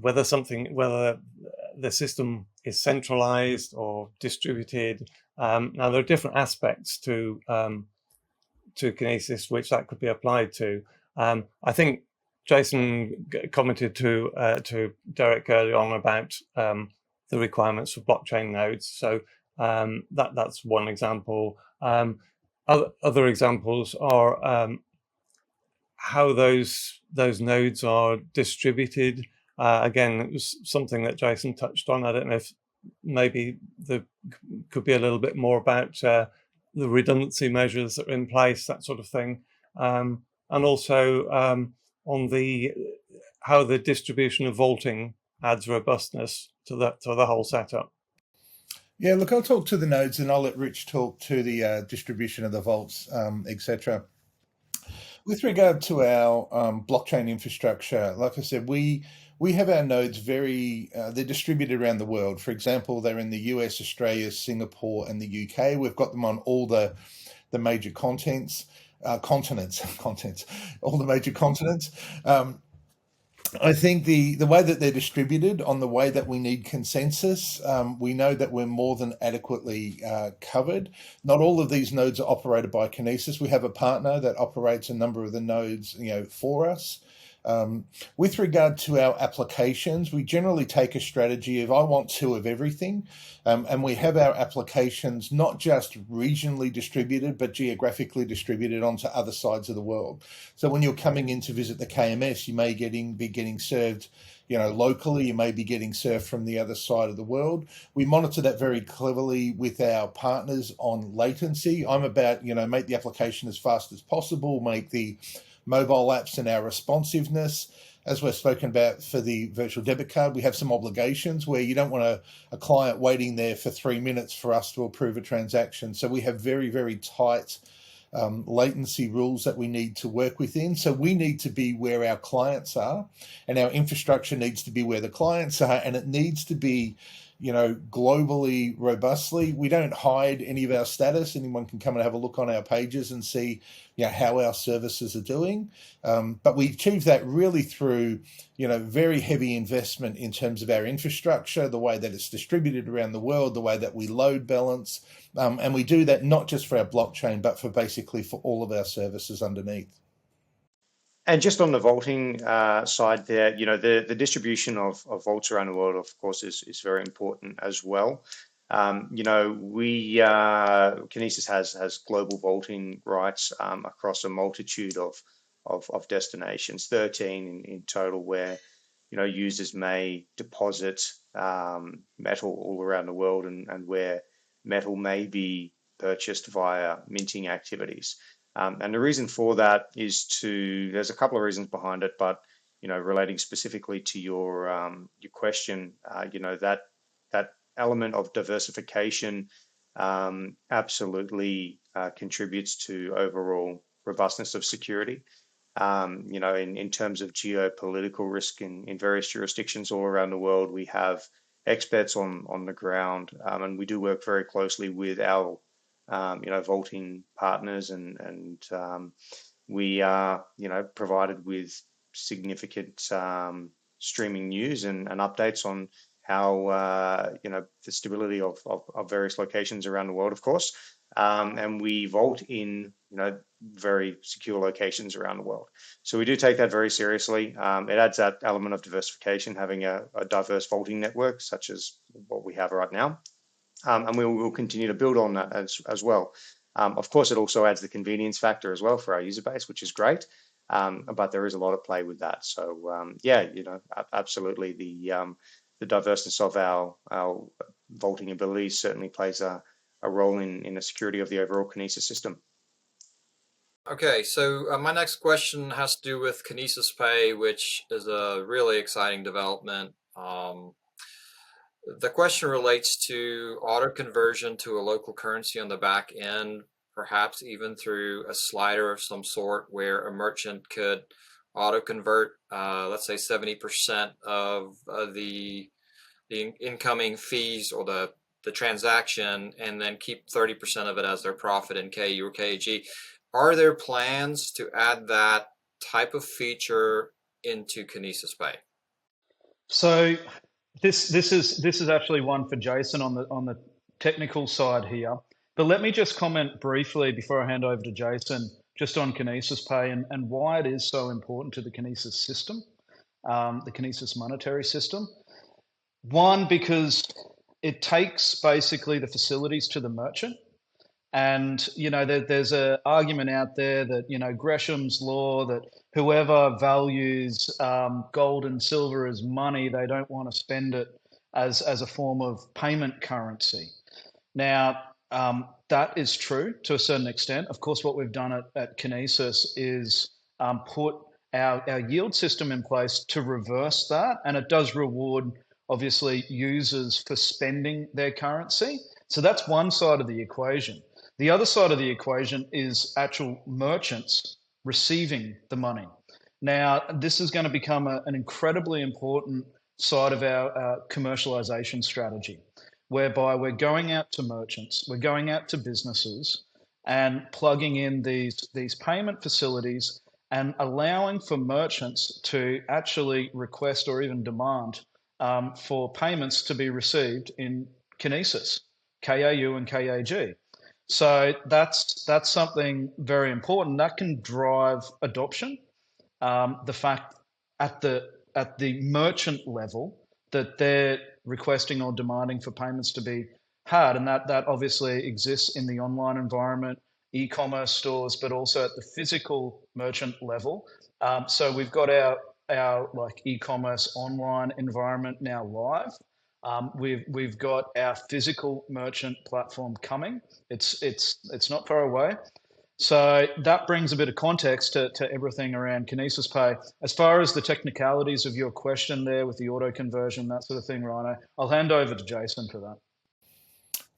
S9: whether the system is centralized or distributed. Now there are different aspects to Kinesis which that could be applied to. I think Jason commented to Derek earlier on about the requirements for blockchain nodes. So that's one example. Other examples are how those nodes are distributed. Again, it was something that Jason touched on. I don't know if maybe there could be a little bit more about the redundancy measures that are in place, that sort of thing, and also on how the distribution of vaulting adds robustness to the whole setup.
S7: Yeah, look, I'll talk to the nodes and I'll let Rich talk to the distribution of the vaults, etc. With regard to our blockchain infrastructure, like I said, we have our nodes they're distributed around the world. For example, they're in the US, Australia, Singapore, and the UK. We've got them on all the major continents, all the major continents. I think the way that they're distributed, on the way that we need consensus, we know that we're more than adequately covered. Not all of these nodes are operated by Kinesis. We have a partner that operates a number of the nodes, for us. With regard to our applications, we generally take a strategy of I want two of everything, and we have our applications not just regionally distributed, but geographically distributed onto other sides of the world. So when you're coming in to visit the KMS, you may be getting served, locally. You may be getting served from the other side of the world. We monitor that very cleverly with our partners on latency. I'm about, make the application as fast as possible, make the mobile apps and our responsiveness. As we've spoken about for the virtual debit card, we have some obligations where you don't want a client waiting there for 3 minutes for us to approve a transaction. So we have very, very tight latency rules that we need to work within. So we need to be where our clients are, and our infrastructure needs to be where the clients are, and it needs to be globally, robustly. We don't hide any of our status. Anyone can come and have a look on our pages and see, how our services are doing. But we achieve that really through, very heavy investment in terms of our infrastructure, the way that it's distributed around the world, the way that we load balance. And we do that not just for our blockchain, but for all of our services underneath.
S5: And just on the vaulting side there, the distribution of vaults around the world, of course, is very important as well. Kinesis has global vaulting rights across a multitude of destinations, 13 in total, where users may deposit metal all around the world, and where metal may be purchased via minting activities. And the reason for that is there's a couple of reasons behind it, but relating specifically to your question, that element of diversification absolutely contributes to overall robustness of security. In terms of geopolitical risk in various jurisdictions all around the world, we have experts on the ground, and we do work very closely with our vaulting partners, and we are provided with significant streaming news and updates on how the stability of various locations around the world, of course, and we vault in very secure locations around the world. So we do take that very seriously. It adds that element of diversification, having a diverse vaulting network such as what we have right now. And we will continue to build on that as well. Of course, it also adds the convenience factor as well for our user base, which is great. But there is a lot of play with that. So absolutely, the diverseness of our vaulting abilities certainly plays a role in the security of the overall Kinesis system.
S8: Okay, so my next question has to do with Kinesis Pay, which is a really exciting development. The question relates to auto conversion to a local currency on the back end, perhaps even through a slider of some sort where a merchant could auto convert, let's say 70% of the incoming fees or the transaction, and then keep 30% of it as their profit in KU or KG. Are there plans to add that type of feature into Kinesis Pay?
S3: So this is actually one for Jason on the technical side here. But let me just comment briefly before I hand over to Jason just on Kinesis Pay and why it is so important to the Kinesis system, the Kinesis monetary system. One, because it takes basically the facilities to the merchant. And, there's an argument out there that, Gresham's law, that whoever values gold and silver as money, they don't want to spend it as a form of payment currency. Now, that is true to a certain extent. Of course, what we've done at Kinesis is put our yield system in place to reverse that. And it does reward, obviously, users for spending their currency. So that's one side of the equation. The other side of the equation is actual merchants receiving the money. Now, this is going to become an incredibly important side of our commercialization strategy, whereby we're going out to merchants, we're going out to businesses and plugging in these payment facilities and allowing for merchants to actually request or even demand for payments to be received in Kinesis, KAU and KAG. So that's something very important that can drive adoption. The fact at the merchant level that they're requesting or demanding for payments to be had, and that obviously exists in the online environment, e-commerce stores, but also at the physical merchant level. So we've got our like e-commerce online environment now live. We've got our physical merchant platform coming. It's not far away. So that brings a bit of context to everything around Kinesis Pay. As far as the technicalities of your question there with the auto conversion, that sort of thing, Rhino, I'll hand over to Jason for that.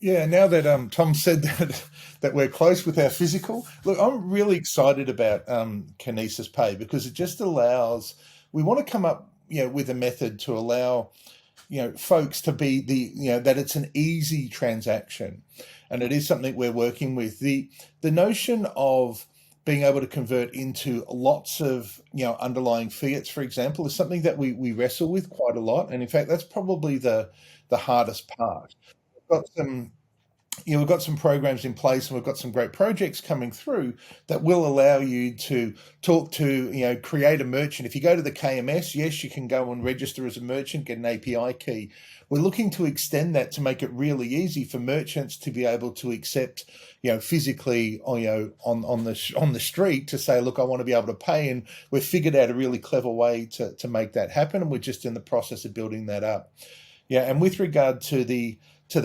S7: Yeah, now that Tom said that we're close with our physical, look, I'm really excited about Kinesis Pay because it just allows, we want to come up with a method to allow folks to be that it's an easy transaction, and it is something we're working with. The notion of being able to convert into lots of underlying fiats, for example, is something that we wrestle with quite a lot, and in fact, that's probably the hardest part. We've got some programs in place, and we've got some great projects coming through that will allow you to talk to, create a merchant. If you go to the KMS, yes, you can go and register as a merchant, get an API key. We're looking to extend that to make it really easy for merchants to be able to accept, physically, on the street to say, look, I want to be able to pay, and we've figured out a really clever way to make that happen, and we're just in the process of building that up. Yeah, and with regard to the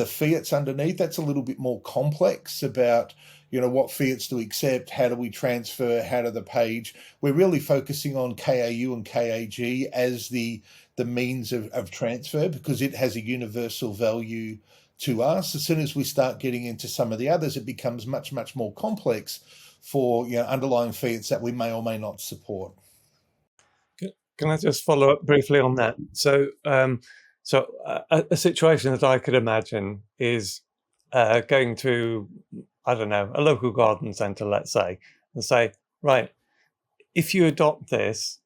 S7: fiats underneath, that's a little bit more complex about, what fiats to accept, how do we transfer, how do the page. We're really focusing on KAU and KAG as the means of transfer because it has a universal value to us. As soon as we start getting into some of the others, it becomes much, much more complex for underlying fiats that we may or may not support.
S9: Can I just follow up briefly on that? So a situation that I could imagine is going to, I don't know, a local garden centre, let's say, and say, right, if you adopt this,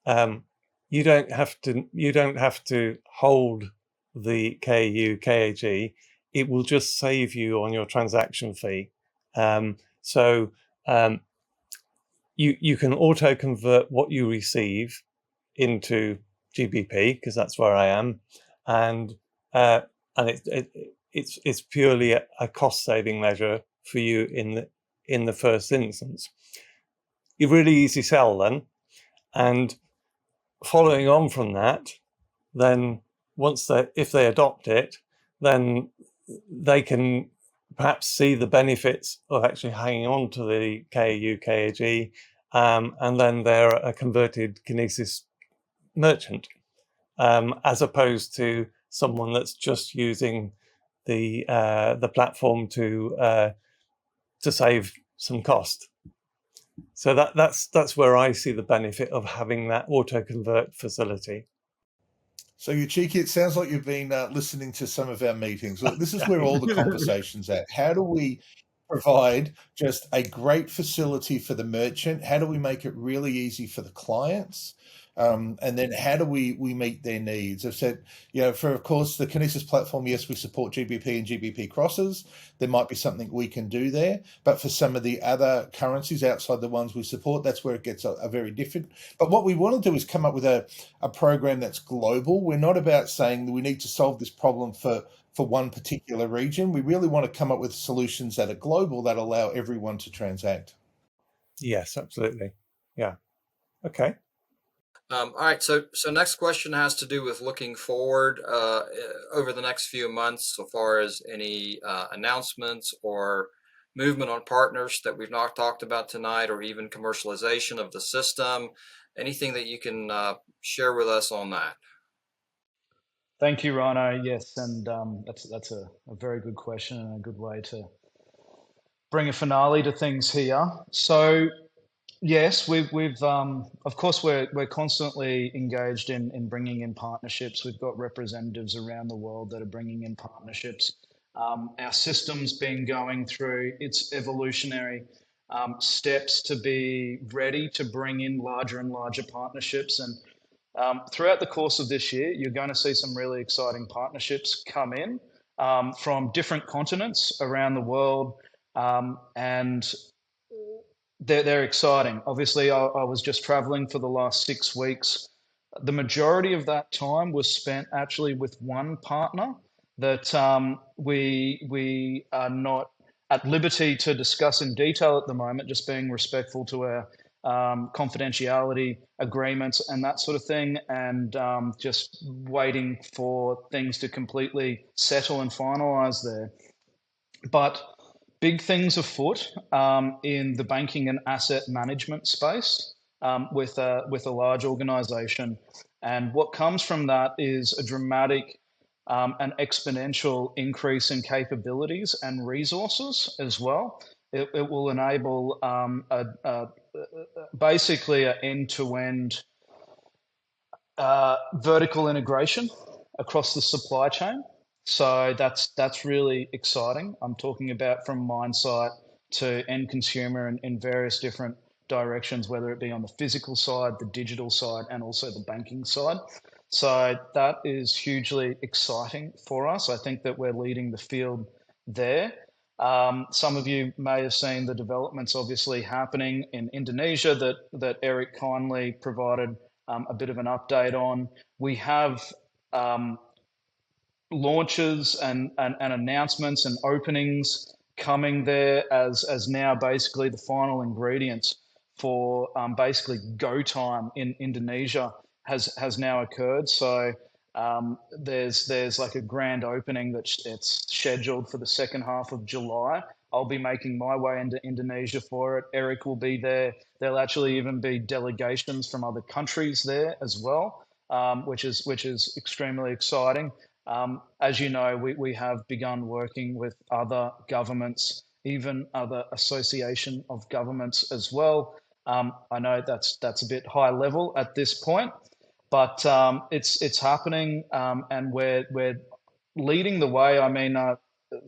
S9: you don't have to hold the KAU, KAG. It will just save you on your transaction fee. So you can auto convert what you receive into GBP because that's where I am. And it's purely a cost-saving measure for you in the first instance. A really easy sell then, and following on from that, then if they adopt it, then they can perhaps see the benefits of actually hanging on to the KAU, KAG, and then they're a converted Kinesis merchant. As opposed to someone that's just using the platform to save some cost. So that's where I see the benefit of having that auto convert facility.
S7: So you cheeky, it sounds like you've been listening to some of our meetings. Look, this is where all the conversation's at. How do we provide just a great facility for the merchant? How do we make it really easy for the clients? And then how do we meet their needs? I've said, for, of course, the Kinesis platform, yes, we support GBP and GBP crosses. There might be something we can do there. But for some of the other currencies outside the ones we support, that's where it gets a very different. But what we want to do is come up with a program that's global. We're not about saying that we need to solve this problem for one particular region. We really want to come up with solutions that are global that allow everyone to transact.
S9: Yes, absolutely. Yeah. Okay.
S8: All right. So next question has to do with looking forward over the next few months, so far as any announcements or movement on partners that we've not talked about tonight, or even commercialization of the system. Anything that you can share with us on that?
S3: Thank you, Rhino. Yes, and that's a very good question and a good way to bring a finale to things here. So, yes, we've of course we're constantly engaged in bringing in partnerships. We've got representatives around the world that are bringing in partnerships. Our system's been going through its evolutionary steps to be ready to bring in larger and larger partnerships. And throughout the course of this year, you're going to see some really exciting partnerships come in from different continents around the world, and they're exciting. Obviously, I was just traveling for the last 6 weeks. The majority of that time was spent actually with one partner that we are not at liberty to discuss in detail at the moment, just being respectful to our confidentiality agreements and that sort of thing, and just waiting for things to completely settle and finalize there. But big things afoot in the banking and asset management space with a large organization. And what comes from that is a dramatic and exponential increase in capabilities and resources as well. It will enable basically an end-to-end vertical integration across the supply chain. So that's really exciting. I'm talking about from mine site to end consumer in various different directions, whether it be on the physical side, the digital side, and also the banking side. So that is hugely exciting for us. I think that we're leading the field there. Some of you may have seen the developments obviously happening in Indonesia that Eric kindly provided a bit of an update on. We have launches and announcements and openings coming there as now basically the final ingredients for basically go time in Indonesia has now occurred. So there's like a grand opening it's scheduled for the second half of July. I'll be making my way into Indonesia for it. Eric will be there. There'll actually even be delegations from other countries there as well, which is extremely exciting. As you know, we have begun working with other governments, even other association of governments as well. I know that's a bit high level at this point, but it's happening, and we're leading the way. I mean,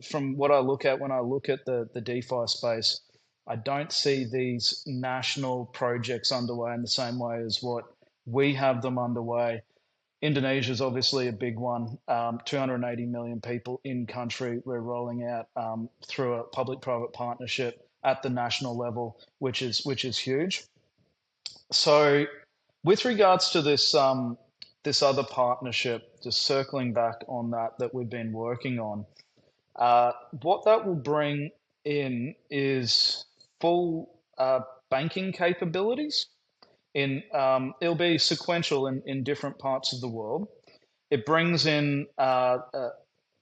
S3: from what I look at when I look at the DeFi space, I don't see these national projects underway in the same way as what we have them underway. Indonesia is obviously a big one. 280 million people in country. We're rolling out through a public-private partnership at the national level, which is huge. So, with regards to this this other partnership, just circling back on that we've been working on, what that will bring in is full banking capabilities. It'll be sequential in different parts of the world. It brings in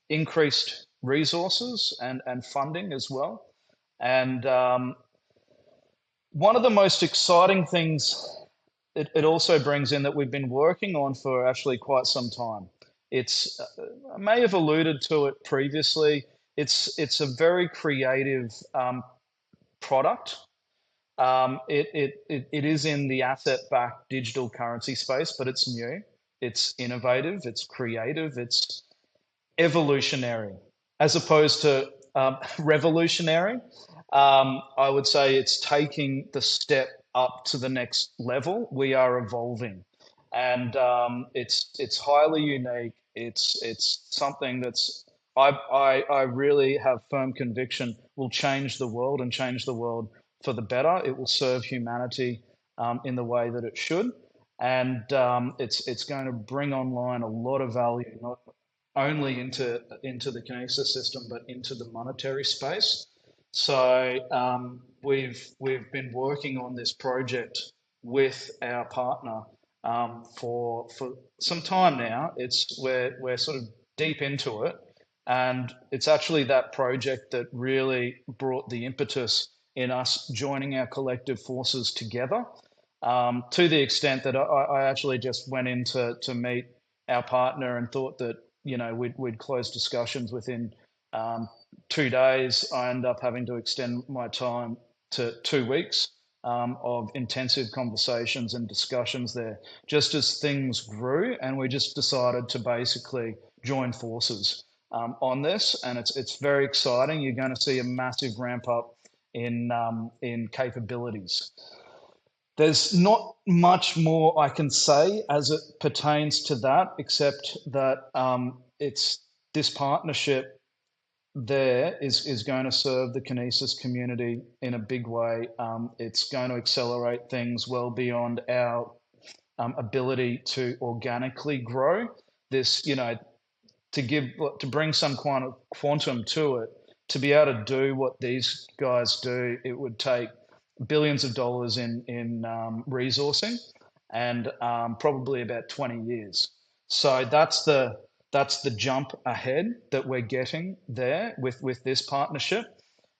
S3: increased resources and funding as well. And one of the most exciting things it also brings in that we've been working on for actually quite some time. It's I may have alluded to it previously. It's a very creative product. It is in the asset-backed digital currency space, but it's new, it's innovative, it's creative, it's evolutionary, as opposed to revolutionary. I would say it's taking the step up to the next level. We are evolving. and it's highly unique. It's something that's I really have firm conviction will change the world and change the world for the better. It will serve humanity in the way that it should, and it's going to bring online a lot of value, not only into the Kinesis system, but into the monetary space. So we've been working on this project with our partner for some time now. We're sort of deep into it, and it's actually that project that really brought the impetus in us joining our collective forces together, to the extent that I actually just went in to meet our partner and thought that we'd close discussions within 2 days. I ended up having to extend my time to 2 weeks of intensive conversations and discussions there, just as things grew, and we just decided to basically join forces on this, and it's very exciting. You're going to see a massive ramp up in capabilities. There's not much more I can say as it pertains to that, except that it's this partnership there is going to serve the Kinesis community in a big way. It's going to accelerate things well beyond our ability to organically grow. This, to bring some quantum to it, to be able to do what these guys do, it would take billions of dollars in resourcing and probably about 20 years. So that's the jump ahead that we're getting there with this partnership.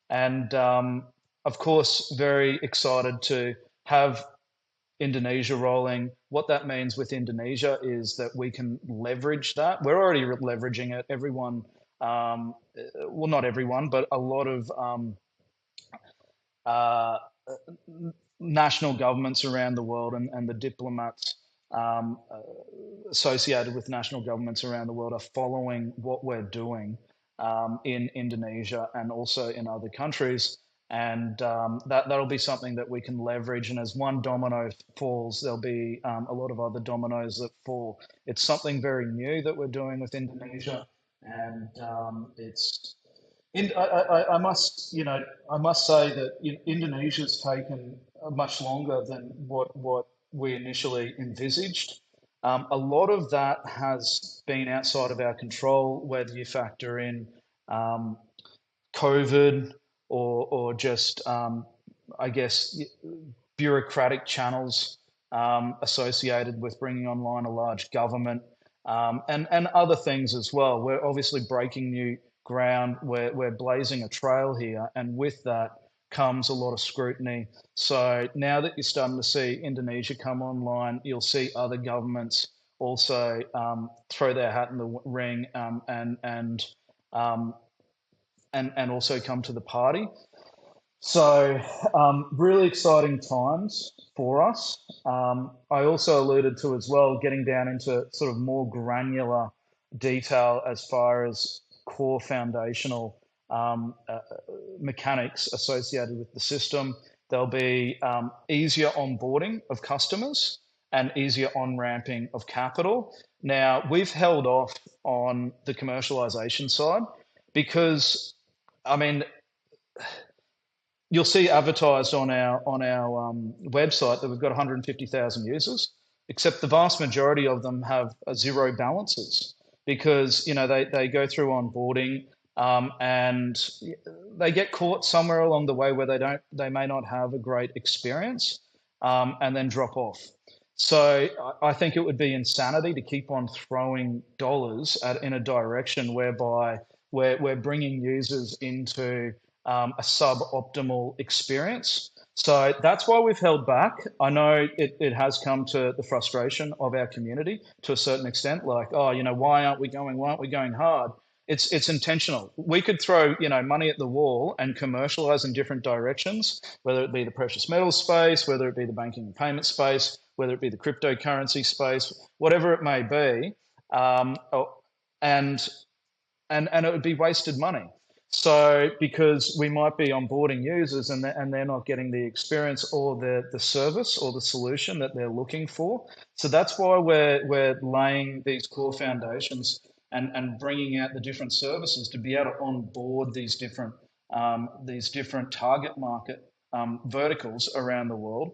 S3: And of course, very excited to have Indonesia rolling. What that means with Indonesia is that we can leverage that. We're already leveraging it. Everyone, well, not everyone, but a lot of national governments around the world and the diplomats associated with national governments around the world are following what we're doing in Indonesia and also in other countries. And that'll be something that we can leverage. And as one domino falls, there'll be a lot of other dominoes that fall. It's something very new that we're doing with Indonesia, and I must say that Indonesia's taken much longer than what we initially envisaged. A lot of that has been outside of our control, whether you factor in COVID or just, I guess, bureaucratic channels associated with bringing online a large government, and other things as well. We're obviously breaking new ground. We're blazing a trail here, and with that comes a lot of scrutiny. So now that you're starting to see Indonesia come online, you'll see other governments also throw their hat in the ring and also come to the party. So really exciting times for us. I also alluded to as well, getting down into sort of more granular detail as far as core foundational mechanics associated with the system. There'll be easier onboarding of customers and easier on-ramping of capital. Now, we've held off on the commercialization side because, I mean, you'll see advertised on our website that we've got 150,000 users, except the vast majority of them have zero balances because they go through onboarding and they get caught somewhere along the way where they may not have a great experience and then drop off. So I think it would be insanity to keep on throwing dollars in a direction whereby we're bringing users into a suboptimal experience. So that's why we've held back. I know it has come to the frustration of our community to a certain extent, like, why aren't we going hard? It's intentional. We could throw, money at the wall and commercialize in different directions, whether it be the precious metals space, whether it be the banking and payment space, whether it be the cryptocurrency space, whatever it may be, and it would be wasted money. So because we might be onboarding users and they're not getting the experience or the service or the solution that they're looking for. So that's why we're laying these core foundations and bringing out the different services to be able to onboard these different target market verticals around the world.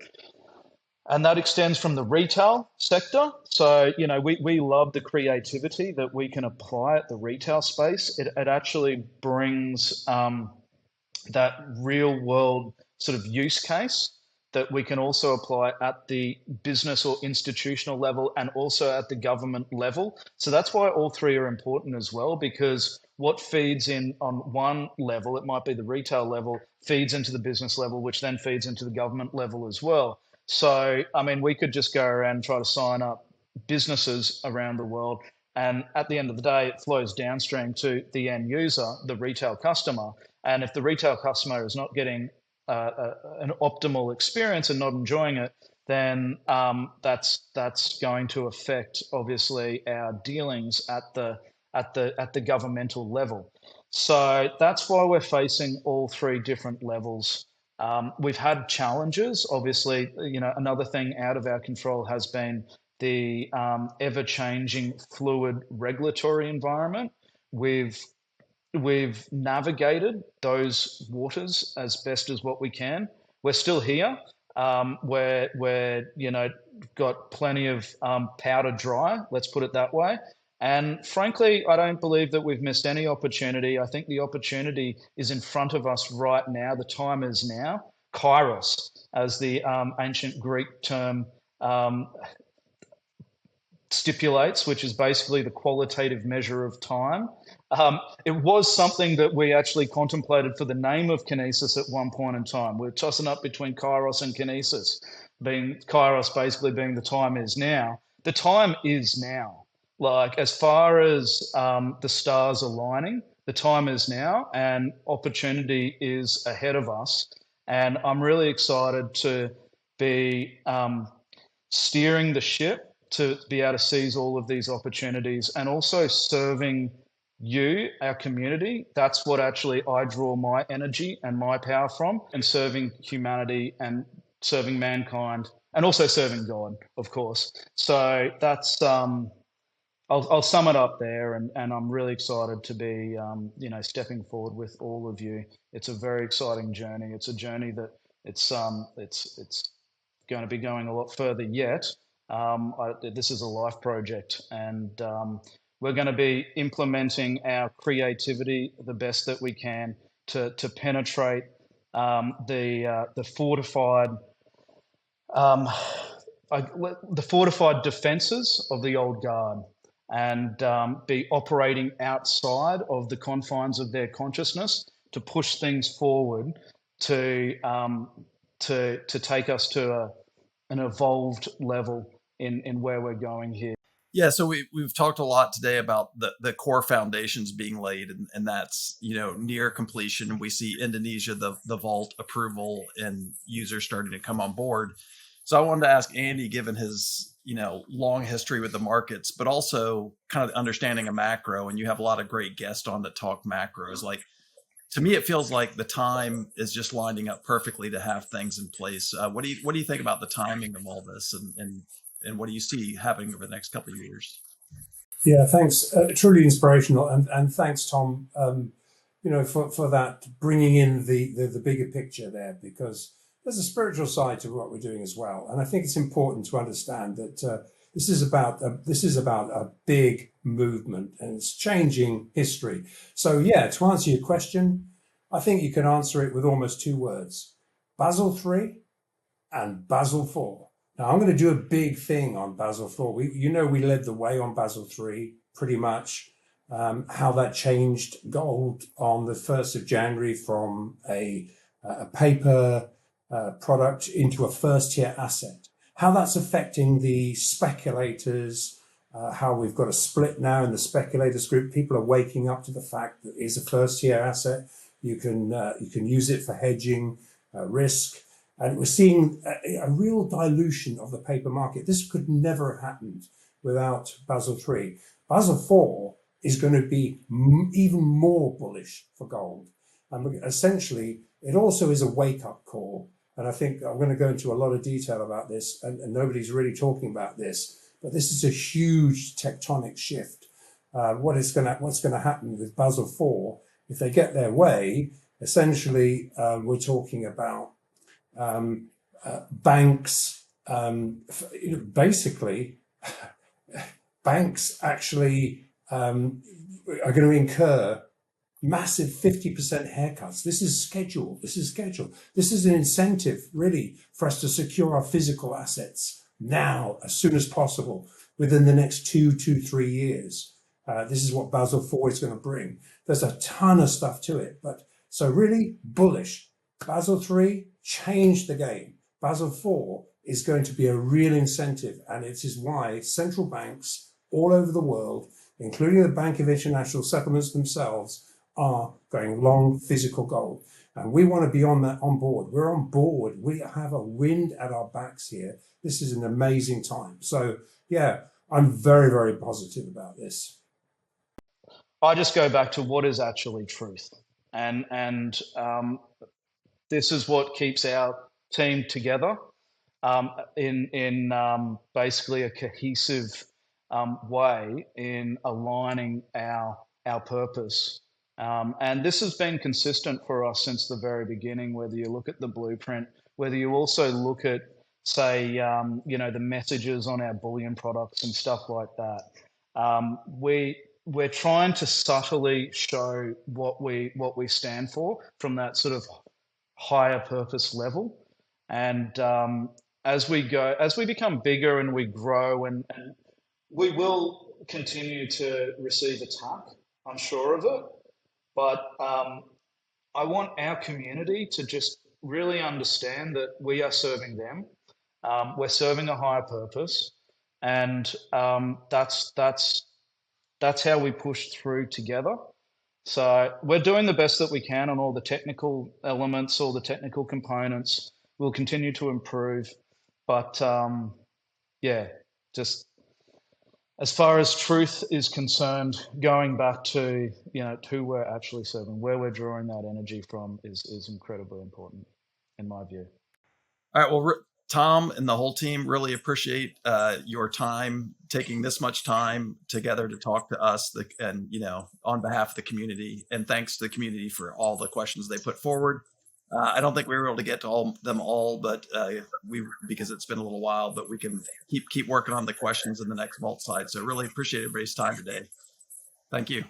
S3: And that extends from the retail sector. So, we love the creativity that we can apply at the retail space. It actually brings that real world sort of use case that we can also apply at the business or institutional level and also at the government level. So that's why all three are important as well, because what feeds in on one level, it might be the retail level, feeds into the business level, which then feeds into the government level as well. So, we could just go around and try to sign up businesses around the world. And at the end of the day, it flows downstream to the end user, the retail customer. And if the retail customer is not getting an optimal experience and not enjoying it, then that's going to affect obviously our dealings at the governmental level. So that's why we're facing all three different levels. We've had challenges. Obviously, another thing out of our control has been the ever-changing fluid regulatory environment. We've navigated those waters as best as what we can. We're still here. We're got plenty of powder dry, let's put it that way. And frankly, I don't believe that we've missed any opportunity. I think the opportunity is in front of us right now. The time is now. Kairos, as the ancient Greek term stipulates, which is basically the qualitative measure of time. It was something that we actually contemplated for the name of Kinesis at one point in time. We're tossing up between Kairos and Kinesis, being Kairos basically being the time is now. The time is now. Like, as far as the stars aligning, the time is now and opportunity is ahead of us. And I'm really excited to be steering the ship to be able to seize all of these opportunities and also serving you, our community. That's what actually I draw my energy and my power from, and serving humanity and serving mankind and also serving God, of course. So that's I'll sum it up there, and I'm really excited to be stepping forward with all of you. It's a very exciting journey. It's a journey that it's going to be going a lot further yet. This is a life project, and we're going to be implementing our creativity the best that we can to penetrate the fortified defenses of the old guard, and be operating outside of the confines of their consciousness to push things forward to take us to an evolved level in where we're going here.
S1: Yeah, so we've talked a lot today about the core foundations being laid, and that's near completion. We see Indonesia, the vault approval, and users starting to come on board. So I wanted to ask Andy, given his long history with the markets, but also kind of understanding a macro, and you have a lot of great guests on that talk macros. Like, to me, it feels like the time is just lining up perfectly to have things in place. What do you think about the timing of all this, and what do you see happening over the next couple of years?
S4: Yeah, thanks. Truly inspirational, and thanks, Tom. For that, bringing in the bigger picture there, because there's a spiritual side to what we're doing as well, and I think it's important to understand that this is about a big movement, and it's changing history. So, yeah, to answer your question, I think you can answer it with almost two words: Basel III and Basel IV. Now, I'm going to do a big thing on Basel IV. We led the way on Basel III, pretty much. How that changed gold on the 1st of January from a paper product into a first-tier asset. How that's affecting the speculators, how we've got a split now in the speculators group. People are waking up to the fact that it's a first-tier asset. You can use it for hedging risk. And we're seeing a real dilution of the paper market. This could never have happened without Basel III. Basel IV is going to be even more bullish for gold. And essentially, it also is a wake-up call. And I think I'm going to go into a lot of detail about this, and nobody's really talking about this, but this is a huge tectonic shift. What's going to happen with Basel IV, if they get their way, essentially, we're talking about banks, basically, banks actually are going to incur massive 50% haircuts. This is scheduled. This is an incentive, really, for us to secure our physical assets now, as soon as possible, within the next 3 years. This is what Basel IV is going to bring. There's a ton of stuff to it, but so really bullish. Basel III changed the game. Basel IV is going to be a real incentive, and it is why central banks all over the world, including the Bank of International Settlements themselves, are going long physical gold. And we want to be on board. We're on board. We have a wind at our backs here. This is an amazing time. So yeah, I'm very, very positive about this.
S3: I just go back to what is actually truth. And this is what keeps our team together in basically a cohesive way in aligning our purpose. And this has been consistent for us since the very beginning, whether you look at the blueprint, whether you also look at, say, the messages on our bullion products and stuff like that. We're trying to subtly show what we stand for from that sort of higher purpose level. And as we become bigger and we grow, and we will continue to receive attack, I'm sure of it. But I want our community to just really understand that we are serving them. We're serving a higher purpose, and that's how we push through together. So we're doing the best that we can on all the technical elements, all the technical components. We'll continue to improve, but just as far as truth is concerned, going back to who we're actually serving, where we're drawing that energy from is incredibly important, in my view.
S1: All right. Well, Tom and the whole team really appreciate your time, taking this much time together to talk to us, and on behalf of the community. And thanks to the community for all the questions they put forward. I don't think we were able to get to them all, but because it's been a little while. But we can keep working on the questions in the next Vaultside. So really appreciate everybody's time today. Thank you.